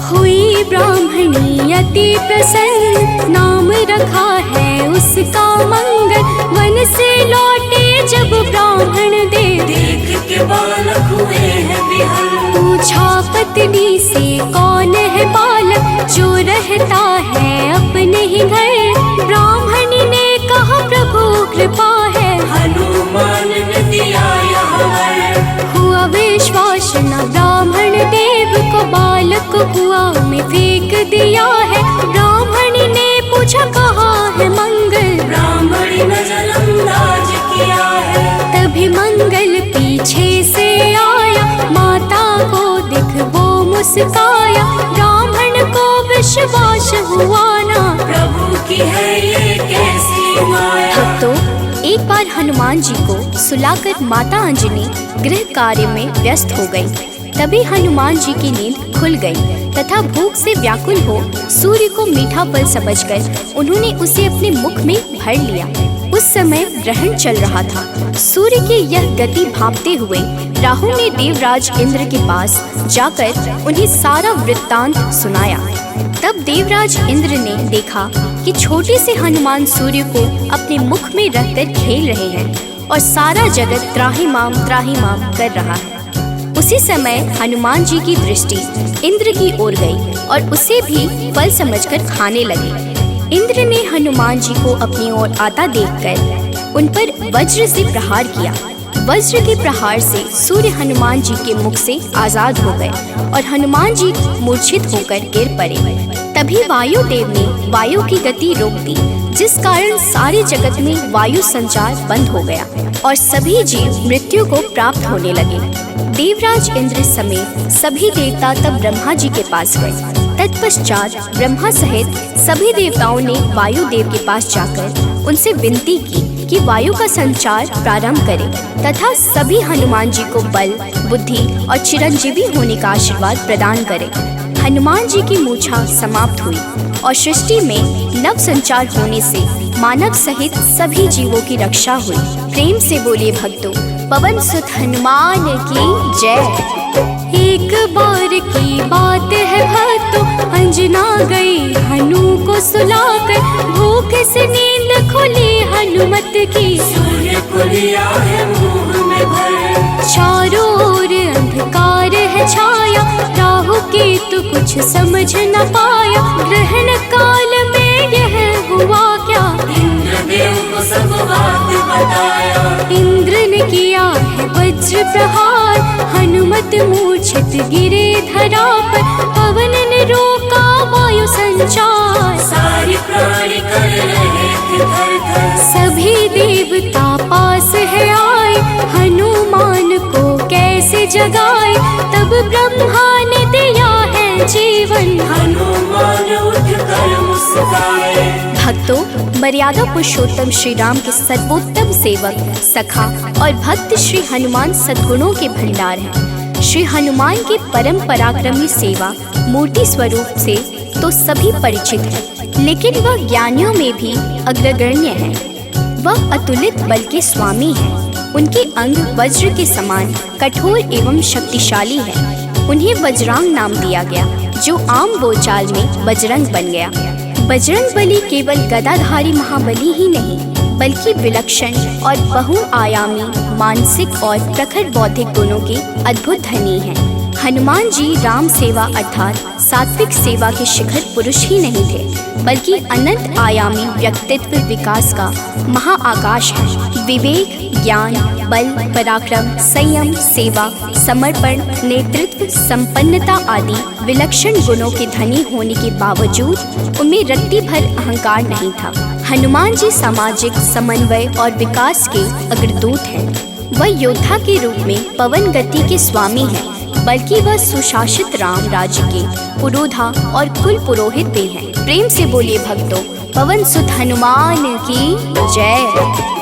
हुई ब्राह्मणी अति प्रसन्न, नाम रखा है उसका मंगल। वन से लौटे जब ब्राह्मण देख के बालक हुए हैं विहल। पूछा पत्नी से कौन है बालक जो रहता है अपने ही घर। ब्राह्मणी ने कहा प्रभु कृपा है, हनुमान ने दिया यह वर। हुआ विश्वास न ब्राह्मण देव को, बालक को कुआं में फेंक दिया है। ब्राह्मणी ने पूछा कहाँ है मंगल, ब्राह्मणी नजरअंदाज किया है। तभी मंगल पीछे से आया, माता को दिख वो मुस्काया। ब्राह्मण को विश्वास हुआ ना, प्रभु की है ये कैसी माया। भक्तों, एक बार हनुमान जी को सुलाकर माता अंजनी गृह कार्य में व्यस्त हो गई। तभी हनुमान जी की नींद खुल गई तथा भूख से व्याकुल हो सूर्य को मीठा फल समझकर उन्होंने उसे अपने मुख में भर लिया। उस समय ग्रहण चल रहा था। सूर्य की यह गति भांपते हुए राहु ने देवराज इंद्र के पास जाकर उन्हें सारा वृत्तांत सुनाया। तब देवराज इंद्र ने देखा कि छोटे से हनुमान सूर्य को अपने मुख में रखकर खेल रहे हैं और सारा जगत त्राहिमाम कर रहा है। उसी समय हनुमान जी की दृष्टि इंद्र की ओर गई और उसे भी फल समझकर खाने लगे। इंद्र ने हनुमान जी को अपनी ओर आता देखकर उन पर वज्र से प्रहार किया। वज्र के प्रहार से सूर्य हनुमान जी के मुख से आजाद हो गए और हनुमान जी मूर्छित होकर गिर पड़े। तभी वायुदेव ने वायु की गति रोक दी, जिस कारण सारे जगत में वायु संचार बंद हो गया और सभी जीव मृत्यु को प्राप्त होने लगे। देवराज इंद्र समेत सभी देवता तब ब्रह्मा जी के पास गए। तत्पश्चात ब्रह्मा सहित सभी देवताओं ने वायुदेव के पास जाकर उनसे विनती की कि वायु का संचार प्रारंभ करें तथा सभी हनुमान जी को बल, बुद्धि और चिरंजीवी होने का आशीर्वाद प्रदान करें। हनुमान जी की मूर्छा समाप्त हुई और सृष्टि में नव संचार होने से मानव सहित सभी जीवों की रक्षा हुई। प्रेम से बोलिए भक्तों, पवन सुत हनुमान की जय। एक बार की बात है भक्तों, अंजना गई हनु को सुलाकर। भूख से नींद खुली हनुमत की, सूर्य को लिया है मुंह में भर। चारों ओर अंधकार है छाया, राहु केतु कुछ समझ न पाया। ग्रहण काल में यह हुआ क्या, इंद्रदेव को सब बात बताया। इंद्र ने किया है वज्र प्रहार, हनुमत मूर्छित गिरे धरा पर। पवन ने रोका वायु संचार, सारी प्राणी कर रहे थे थर-थर। सभी देवता पास है आए, हनुमान को कैसे जगाए। तब ब्रह्मा ने दिया है जीवन, हनुमान उठकर मुस्काए। भक्तों, मर्यादा पुरुषोत्तम श्री राम के सर्वोत्तम सेवक, सखा और भक्त श्री हनुमान सद्गुणों के भंडार हैं। श्री हनुमान की परम पराक्रमी सेवा मूर्ति स्वरूप से तो सभी परिचित है, लेकिन वह ज्ञानियों में भी अग्रगण्य है। वह अतुलित बल के स्वामी है। उनके अंग वज्र के समान कठोर एवं शक्तिशाली है। उन्हें वज्रांग नाम दिया गया, जो आम बोलचाल में बजरंग बन गया। बजरंग बली केवल गदाधारी महाबली ही नहीं, बल्कि विलक्षण और बहुआयामी मानसिक और प्रखर बौद्धिक गुणों के अद्भुत धनी हैं। हनुमान जी राम सेवा अर्थात सात्विक सेवा के शिखर पुरुष ही नहीं थे, बल्कि अनंत आयामी व्यक्तित्व विकास का महाआकाश है। विवेक, ज्ञान, बल, पराक्रम, संयम, सेवा, समर्पण, नेतृत्व, संपन्नता आदि विलक्षण गुणों के धनी होने के बावजूद उनमें रत्ती भर अहंकार नहीं था। हनुमान जी सामाजिक समन्वय और विकास के अग्रदूत हैं। वह योद्धा के रूप में पवन गति के स्वामी हैं, बल्कि वह सुशासित राम राज्य के पुरोधा और कुल पुरोहित भी हैं। प्रेम से बोलिए भक्तों, पवन सुत हनुमान की जय।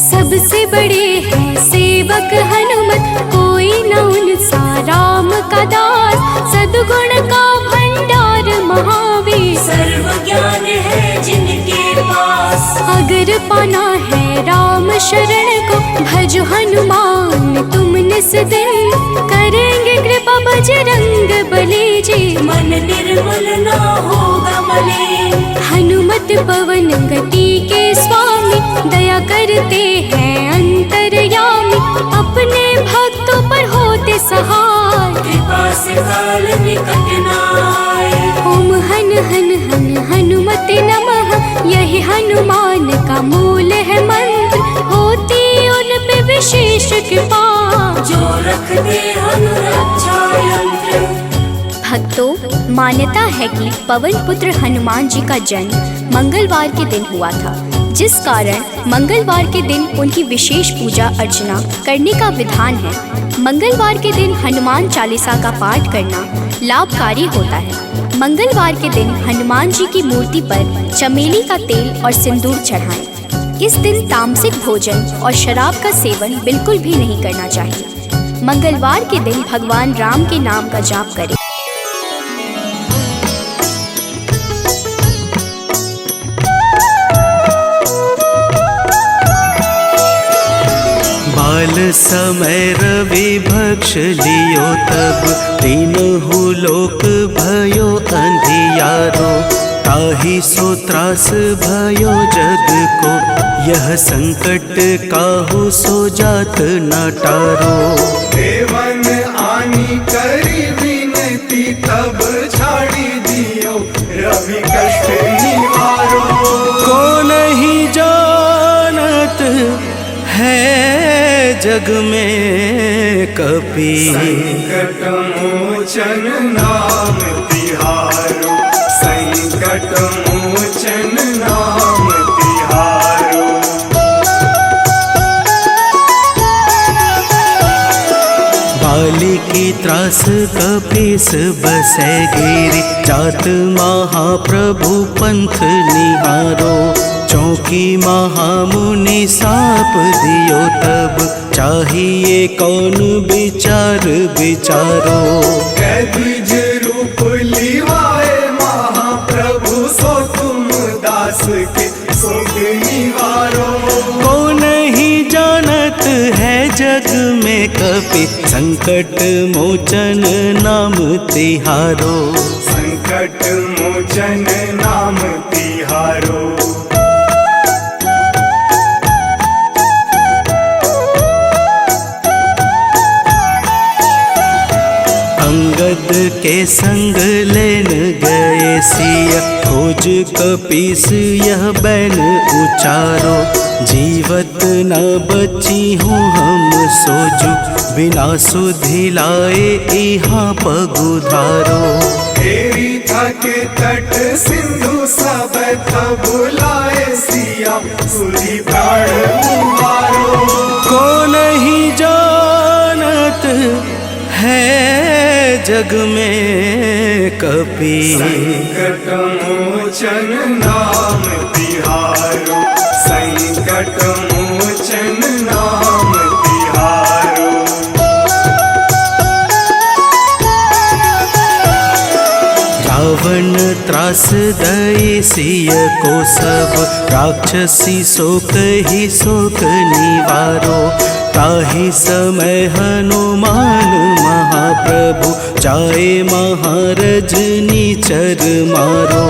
सबसे बड़े हैं सेवक हनुमत, कोई न उनसा राम का दास। सद्गुण का भंडार महावीर, सर्व ज्ञान है जिनके पास। अगर पाना है राम शरण को, भज हनुमान तुम निस दिन। करेंगे कृपा बजरंग बली जी, मन निर्मल ना होगा मलिन। हनुमत पवन गति के स्वामी, दया करते हैं अंतर्यामी। अपने भक्तों पर होते सहाय, कृपा से काल निकट न आए। ओम हन हन हन हनुमते नमः, यही हनुमान का मूल है मंत्र। होती उन पे विशेष कृपा, जो रख दे अनुरक्षा यंत्र। भक्तों, मान्यता है कि पवन पुत्र हनुमान जी का जन्म मंगलवार के दिन हुआ था, जिस कारण मंगलवार के दिन उनकी विशेष पूजा अर्चना करने का विधान है। मंगलवार के दिन हनुमान चालीसा का पाठ करना लाभकारी होता है। मंगलवार के दिन हनुमान जी की मूर्ति पर चमेली का तेल और सिंदूर चढ़ाएं। इस दिन तामसिक भोजन और शराब का सेवन बिल्कुल भी नहीं करना चाहिए। मंगलवार के दिन भगवान राम के नाम का जाप करें। बाल समय रवि भक्ष लियो, तब तीनहु लोक भयो अंधियारो। ताहि सो त्रास भयो जग को, यह संकट काहू सो जात न टारो। देवन आनी करी विनती, तब छाड़ी दियो रवि कष्ट निवारो। को नहीं जानत है जग में कपि, संकट मोचन नाम तिहारो। संकट मोचन नाम तिहारो। बाली की त्रास कपीस बसै गिरि, जात महाप्रभु पंथ निहारो। चौकी महामुनि साप दियो, तब चाहिए कौन विचार विचारो। कैद्विज रूप लिवाए महाप्रभु, सो तुम दास के शोक निवारो। को नहीं जानत है जग में कपि, संकट मोचन नाम तिहारो। संकट मोचन नाम तिहारो। अंगद के संग लेन गए सिया, खोज कपीस यह बैन उचारो। जीवत न बची हूँ हम सोजू, बिना सुधि लाए यहाँ पगुधारो। तेरी थके तट सिंधु सब तब लाए सिया, सुधि प्राण मुहारो। को नहीं जानत है जग में कपि, संकट मोचन नाम तिहारो। संकट मोचन नाम तिहारो। त्रास दई सिय को सब राक्षसी सो कही शोक निवारो। ताहि समय हनुमान महाप्रभु जाए महारज निचर मारो।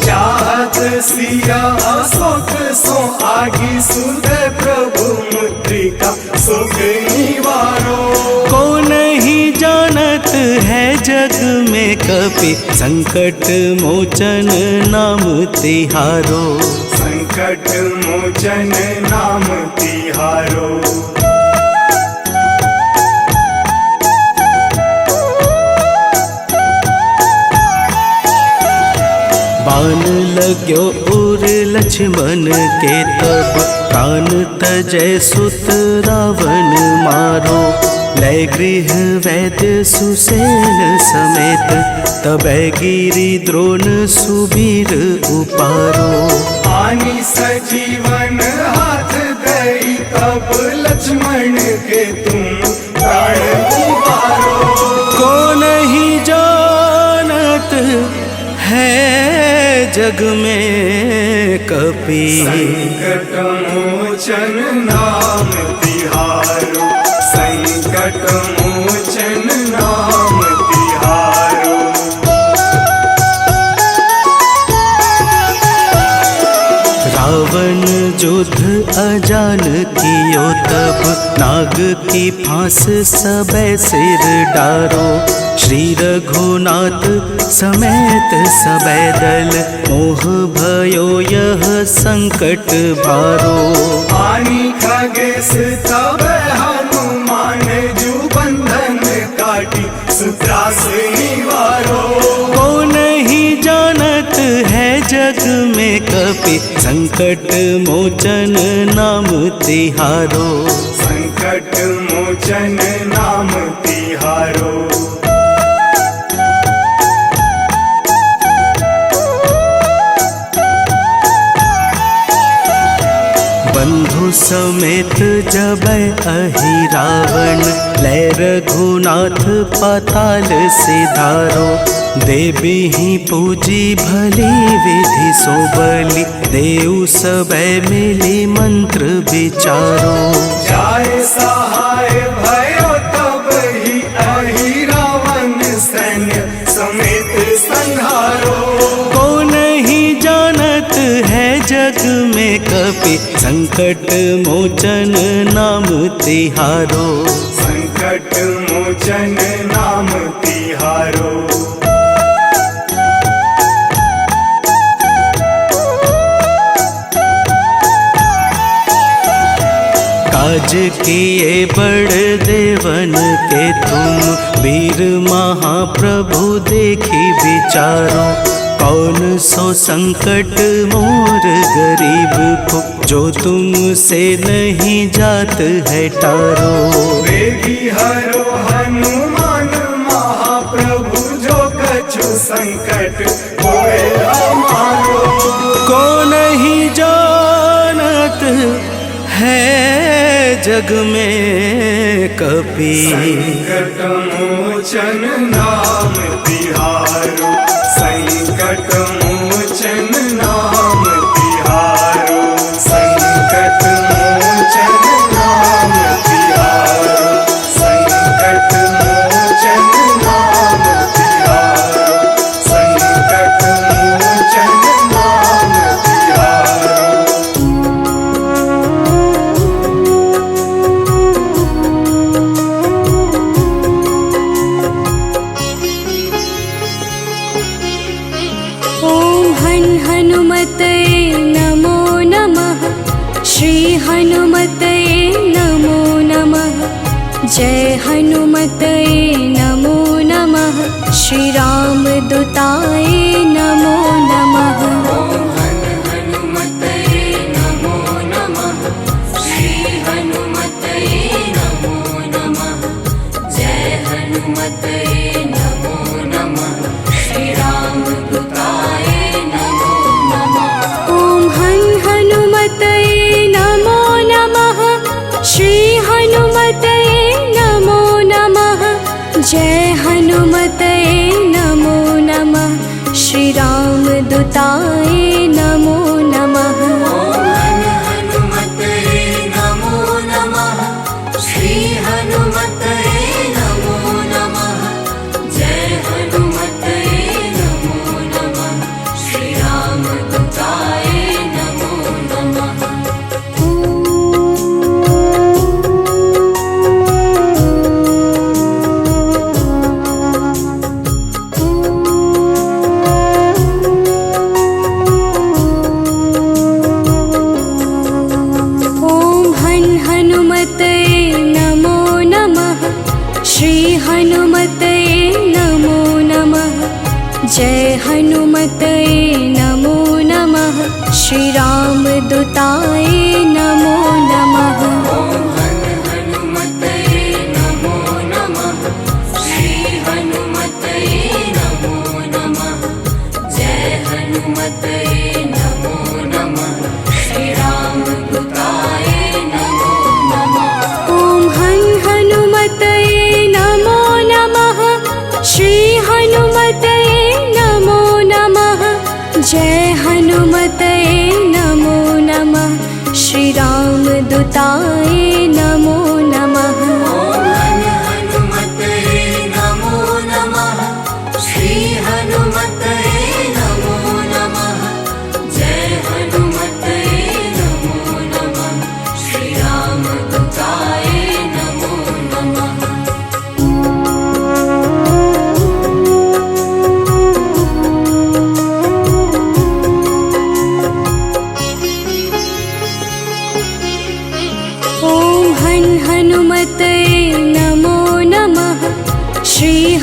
चाहत सिया अशोक सो आगी सुध प्रभु मुद्रिका शोक निवारो। को नहीं जानत है जग में कपि संकट मोचन नाम तिहारो। संकट मोचन नाम तिहारो। बाण लाग्यो उर लक्ष्मण के तब प्राण तजय सुत रावण मारो। लय गृह वैद्य सुसेन समेत तबै गिरि द्रोण सुबीर उपारो। आनी सजीवन हाथ दई तब लक्ष्मण के तुम प्राण उबारो। को नहीं जानत है जग में कपि संकट मोचन नाम तिहारो। संकट मोचन नाम तिहारो। रावण युद्ध अजान कियो तब नाग की फांस सबे सिर डारो। श्री रघुनाथ समेत सबे दल मोह भयो यह संकट भारो। आनी खगेश तब हनुमान जु बंधन काटी सुत्रास निवारो। को नहीं जानत है जग में कपि संकट मोचन नाम तिहारो। संकट मोचन नाम तिहारो। बंधु समेत जबै अहि रावण लय रघुनाथ पाताल सिधारो। देवी ही पूजी भली विधि सो बलि देव सबे मिली मंत्र विचारो। जाय सहाय भयो तब ही अहि रावण सैन्य समेत संहारो। को नहीं जानत है जग में कपि संकट मोचन नाम तिहारो। संकट मोचन नाम तिहारो। काज किए बड़ देवन के तुम वीर महाप्रभु देखी विचारो। कौन सो संकट मोर गरीब को जो तुमसे नहीं जात है टारो। वेगी हरो हनुमान महाप्रभु जो कछु संकट होए हमारो। को नहीं जानत है जग में कपि संकट मोचन नाम तिहारो। संकट मोचन नाम तिहारो। संकट मोचन नाम तिहारो। संकट मोचन नाम तिहारो। संकट मोचन नाम तिहारो। ॐ हनुमतये नमो नमः। श्री हनुमतये नमो नमः। जय हनुमतये नमो नमः। श्री रामदूताय नमो नमः। हनुमतये नमो नमः। श्री हनुमतये नमो नमः। जय हनुमतये नमो नमः। श्री रामदूताय नमो नमः। ॐ हनुमतये नमो नमः। श्री हनुमतये नमो नमः। जय हनुमतये नमो नमः। दूताय नमो नमः। हनुमते नमो नमः। श्री हनुमते नमो नमः। जय हनुमते नमो नमः। श्री राम दूताय नमो नमः। हनुमते नमो नमः। श्री हनुमते नमो नमः। जय हनुमते नमो नमः। श्री राम दूताय नमो नमः। हनुमते नमो नमः। श्री हनुमते नमो नमः। जय हनुमते नमो नमः। श्री राम दूताय नमो नमः। हनुमते नमो नमः। श्री हनुमते नमो नमः। जय हनुमते नमो नमः। श्री राम दूताय नमो नमः। हनुमते नमो नमः। श्री हनुमते नमो नमः। जय हनुमते नमो नमः। श्री राम दूताय नमो नमः। हनुमते नमो नमः। श्री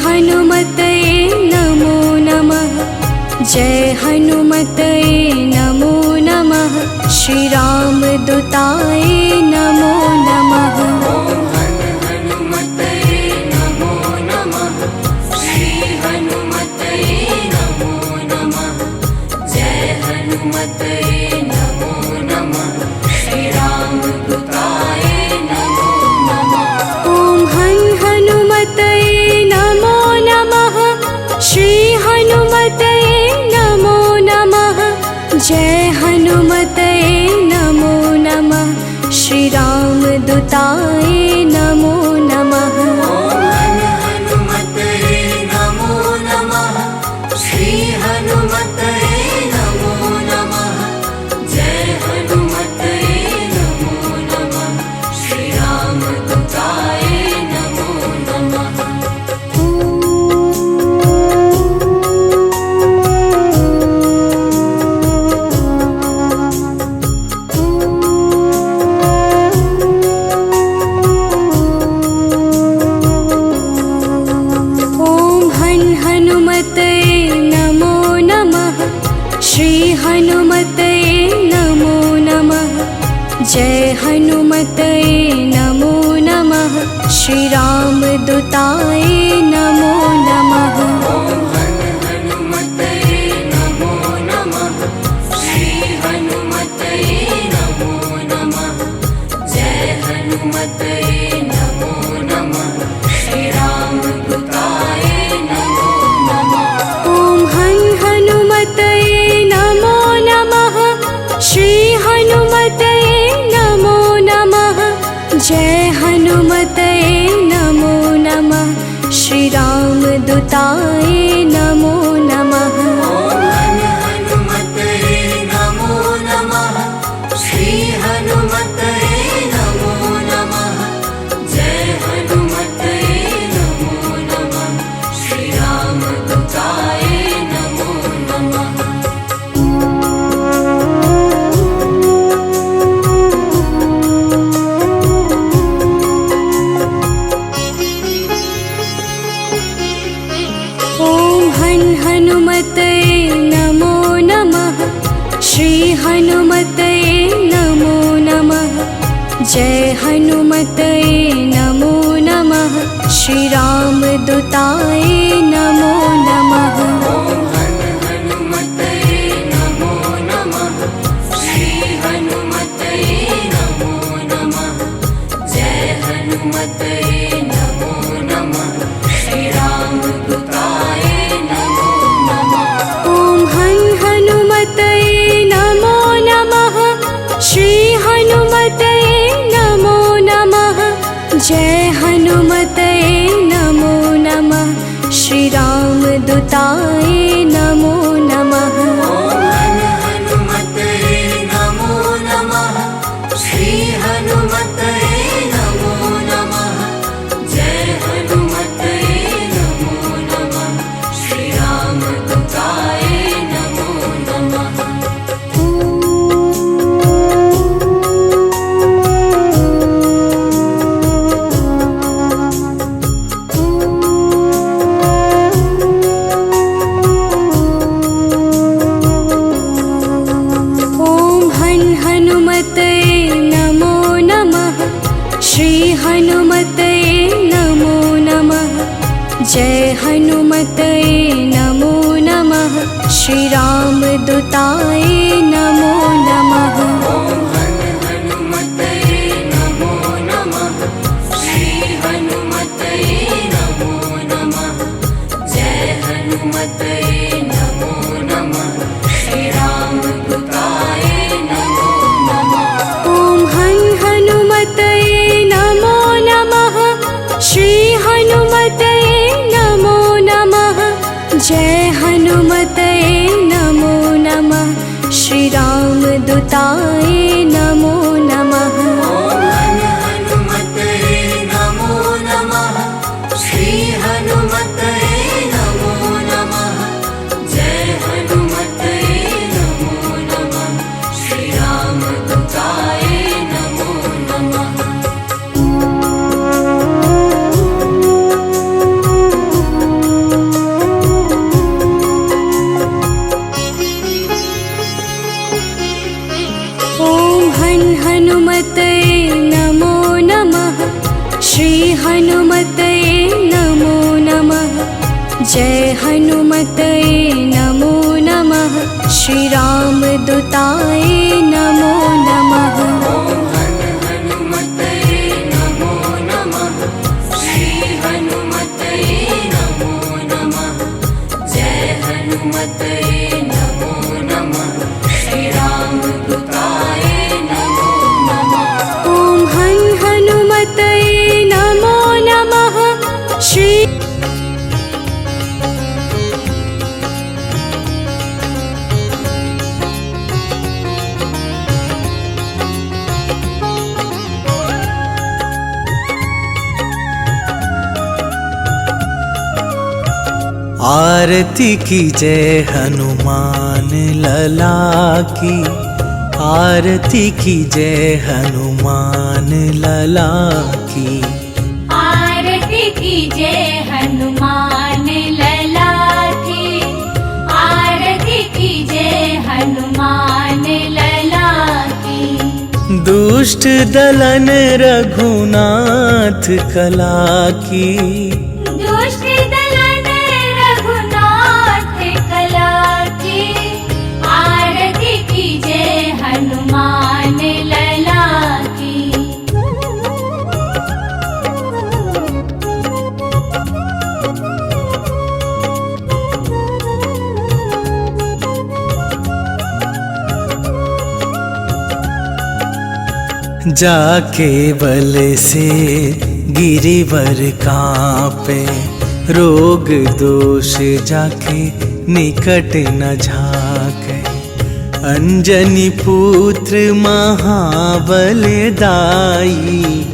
हनुमते नमो नमः। जय हनुमते नमो नमः। श्री राम दूताय नमो नमः। हनुमते नमो नमः। श्री हनुमते नमो नमः। जय हनुमते नमो नमः। श्री राम दूताय नमो नमः। हनुमते नमो नमः। श्री हनुमते नमो नमः। जय हनुमते नमो नमः। श्री राम दूताय नमो नमः। हनुमते नमो नमः। श्री हनुमते नमो नमः। जय हनुमते नमो नमः। श्री राम दूताय नमो नमः। हनुमते नमो नमः। श्री हनुमते नमो नमः। जय हनुमते नमो नमः। श्री राम दूताय नमो नमः। हनुमते नमो नमः। श्री हनुमते नमो नमः। जय हनुमते नमो नमः। श्री राम दूताय नमो नमः। हनुमते नमो नमः। श्री हनुमते नमो नमः। जय हनुमते नमो नमः। श्री राम दूताय नमो नमः। हनुमते नमो नमः। श्री हनुमते नमो नमः। जय हनुमते नमो नमः। श्री राम दूताय नमो नमः। हनुमते नमो नमः। श्री हनुमते नमो नमः। जय हनुमते नमो नमः। श्री राम दूताय नमो नमः। हनुमते नमो नमः। श्री हनुमते नमो नमः। जय हनुमते नमो नमः। श्री राम दूताय नमो नमः। हनु जय हनुमते नमो नमः। श्री राम दूताय नमो नमः। हनुमते नमो नमः। श्री हनुमते नमो नमः। जय हनुमते नमो नमः। श्री राम दूताय नमो नमः। श्री हनुमते नमो नमः। जय हनुमते नमो नमः। श्री राम दूताय नमो नमः। हनुमते नमो नमः। श्री हनुमते नमो नमः। जय हनुमते नमो नमः। श्री राम दूताय नमो नमः। ओम हनुमते नमो नमः। श्री हनुमते नमो नमः। जय हनुमते नमो नमः। श्री राम दूताय नमो नमः। हनुमते नमो नमः। श्री हनुमते नमो नमः। जय हनुमते नमो नमः। श्री राम दूताय नमो नमः। हनुमते नमो नमः। श्री हनुमते नमो नमः। जय हनुमते नमो नमः। श्री राम दूताय नमो नमः। हनुमते नमो नमः। श्री हनुमते नमो नमः। जय हनुमते नमो नमः। श्री राम दूताय नमो नमः। ओम हनुमते नमो नमः। श्री आरती की जय हनुमान लला की। आरती की जय हनुमान लला की। आरती की जय हनुमान लला की। आरती की जय हनुमान लला की। दुष्ट दलन रघुनाथ कला की। दुष्ट दलन रघुनाथ कला की। आरती की जय हनुमान लला की। जाके बल से गिरिवर कांपे। रोग दोष जाके निकट न झाके। अंजनी पुत्र महाबल दाई।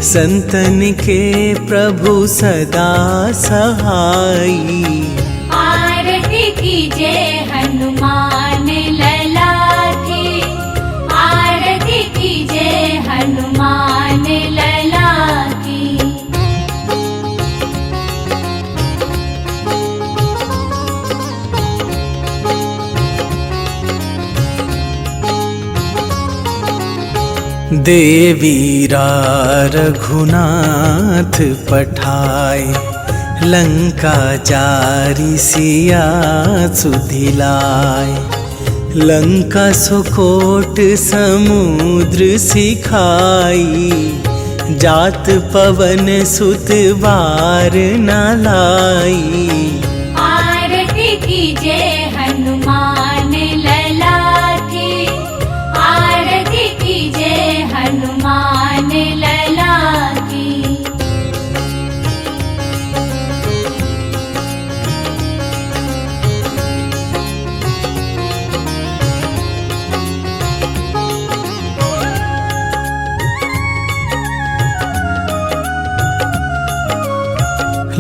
संतन के प्रभु सदा सहाई। आरती की जय हनुमान लला की। आरती की जय हनुमान लला की। देवीरा रघुनाथ पठाए। लंका जारी सिया सुधिलाए। लंका सुकोट समुद्र सिखाई। जात पवन सुत बार न लाई। आरती की जय हनुमान लला की। आरती की जय हनुमान लला की।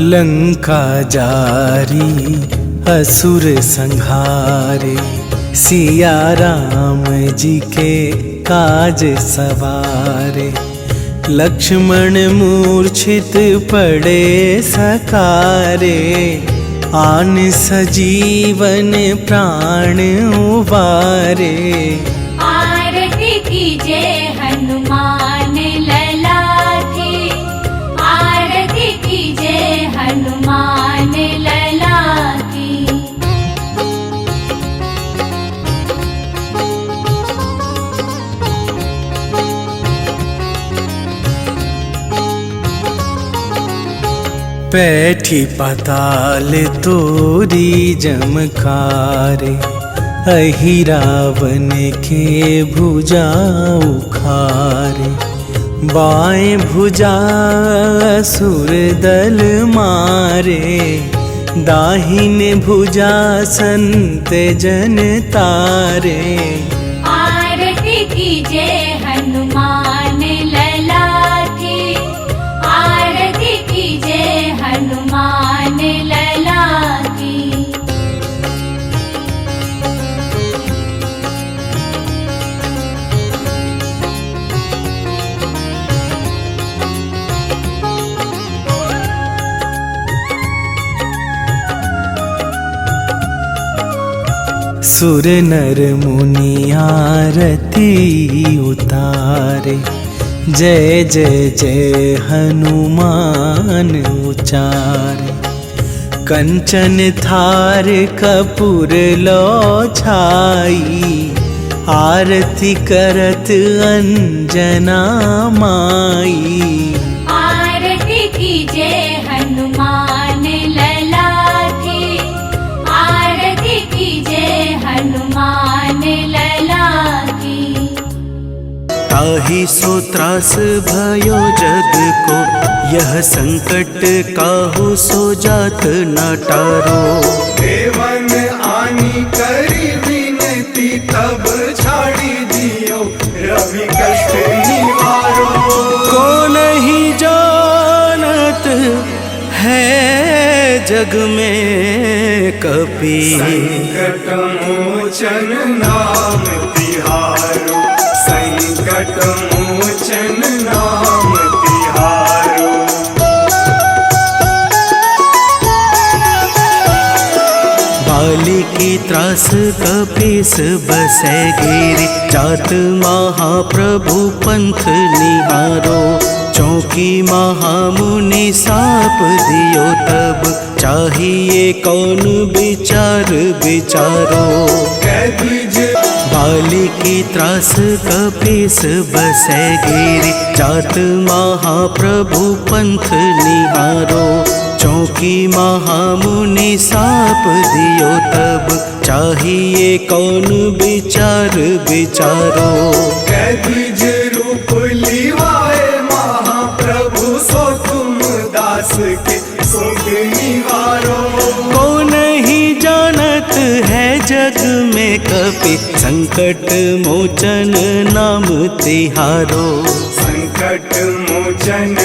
लंका जारी असुर संहारे, सिया राम जी के काज सवारे। लक्ष्मण मूर्छित पड़े सकारे, आन सजीवन प्राण उबारे। आरती कीजे हनुमान लला की, आरती कीजे हनुमान लला की। बैठी पाताल तोरी जमकारे, अहि रावण के भुजा उखारे। बाएं भुजा असुर दल मारे, दाहिने भुजा संत जन तारे। आरती कीजे हनुमान लला की, आरती कीजे हनुमान लला की। सुर नर मुनि आरती उतारे, जय जय जय हनुमान उचारे। कंचन थार कपूर लो छाई, आरती करत अंजना माई। आरती कीजे हनुमान लला की, आरती कीजे हनुमान लला की। ताहि सो त्रास भयो जग को, यह संकट काहू सो जात न टारो। देवन आनी करी विनती, तब छाड़ी दियो रवि कष्ट निवारो। को नहीं जानत है जग में कपि, संकट मोचन नाम तिहारो, संकट मोचन नाम तिहारो। बाली की त्रास कपीस बसै गिरि, जात महाप्रभु पंथ निहारो। चौकी महामुनि साप दियो तब, चाहिए कौन विचार विचारो। बाली की त्रास कपीस बसै गिरि, जात महाप्रभु पंथ निहारो। चौकी महामुनि साप दियो तब, चाहिए कौन विचार विचारो। कैदिज रूप लिवाए महाप्रभु, सो तुम दास के शोक निवारो। को नहीं जानत है जग में कपि, संकट मोचन नाम तिहारो। संकट मोचन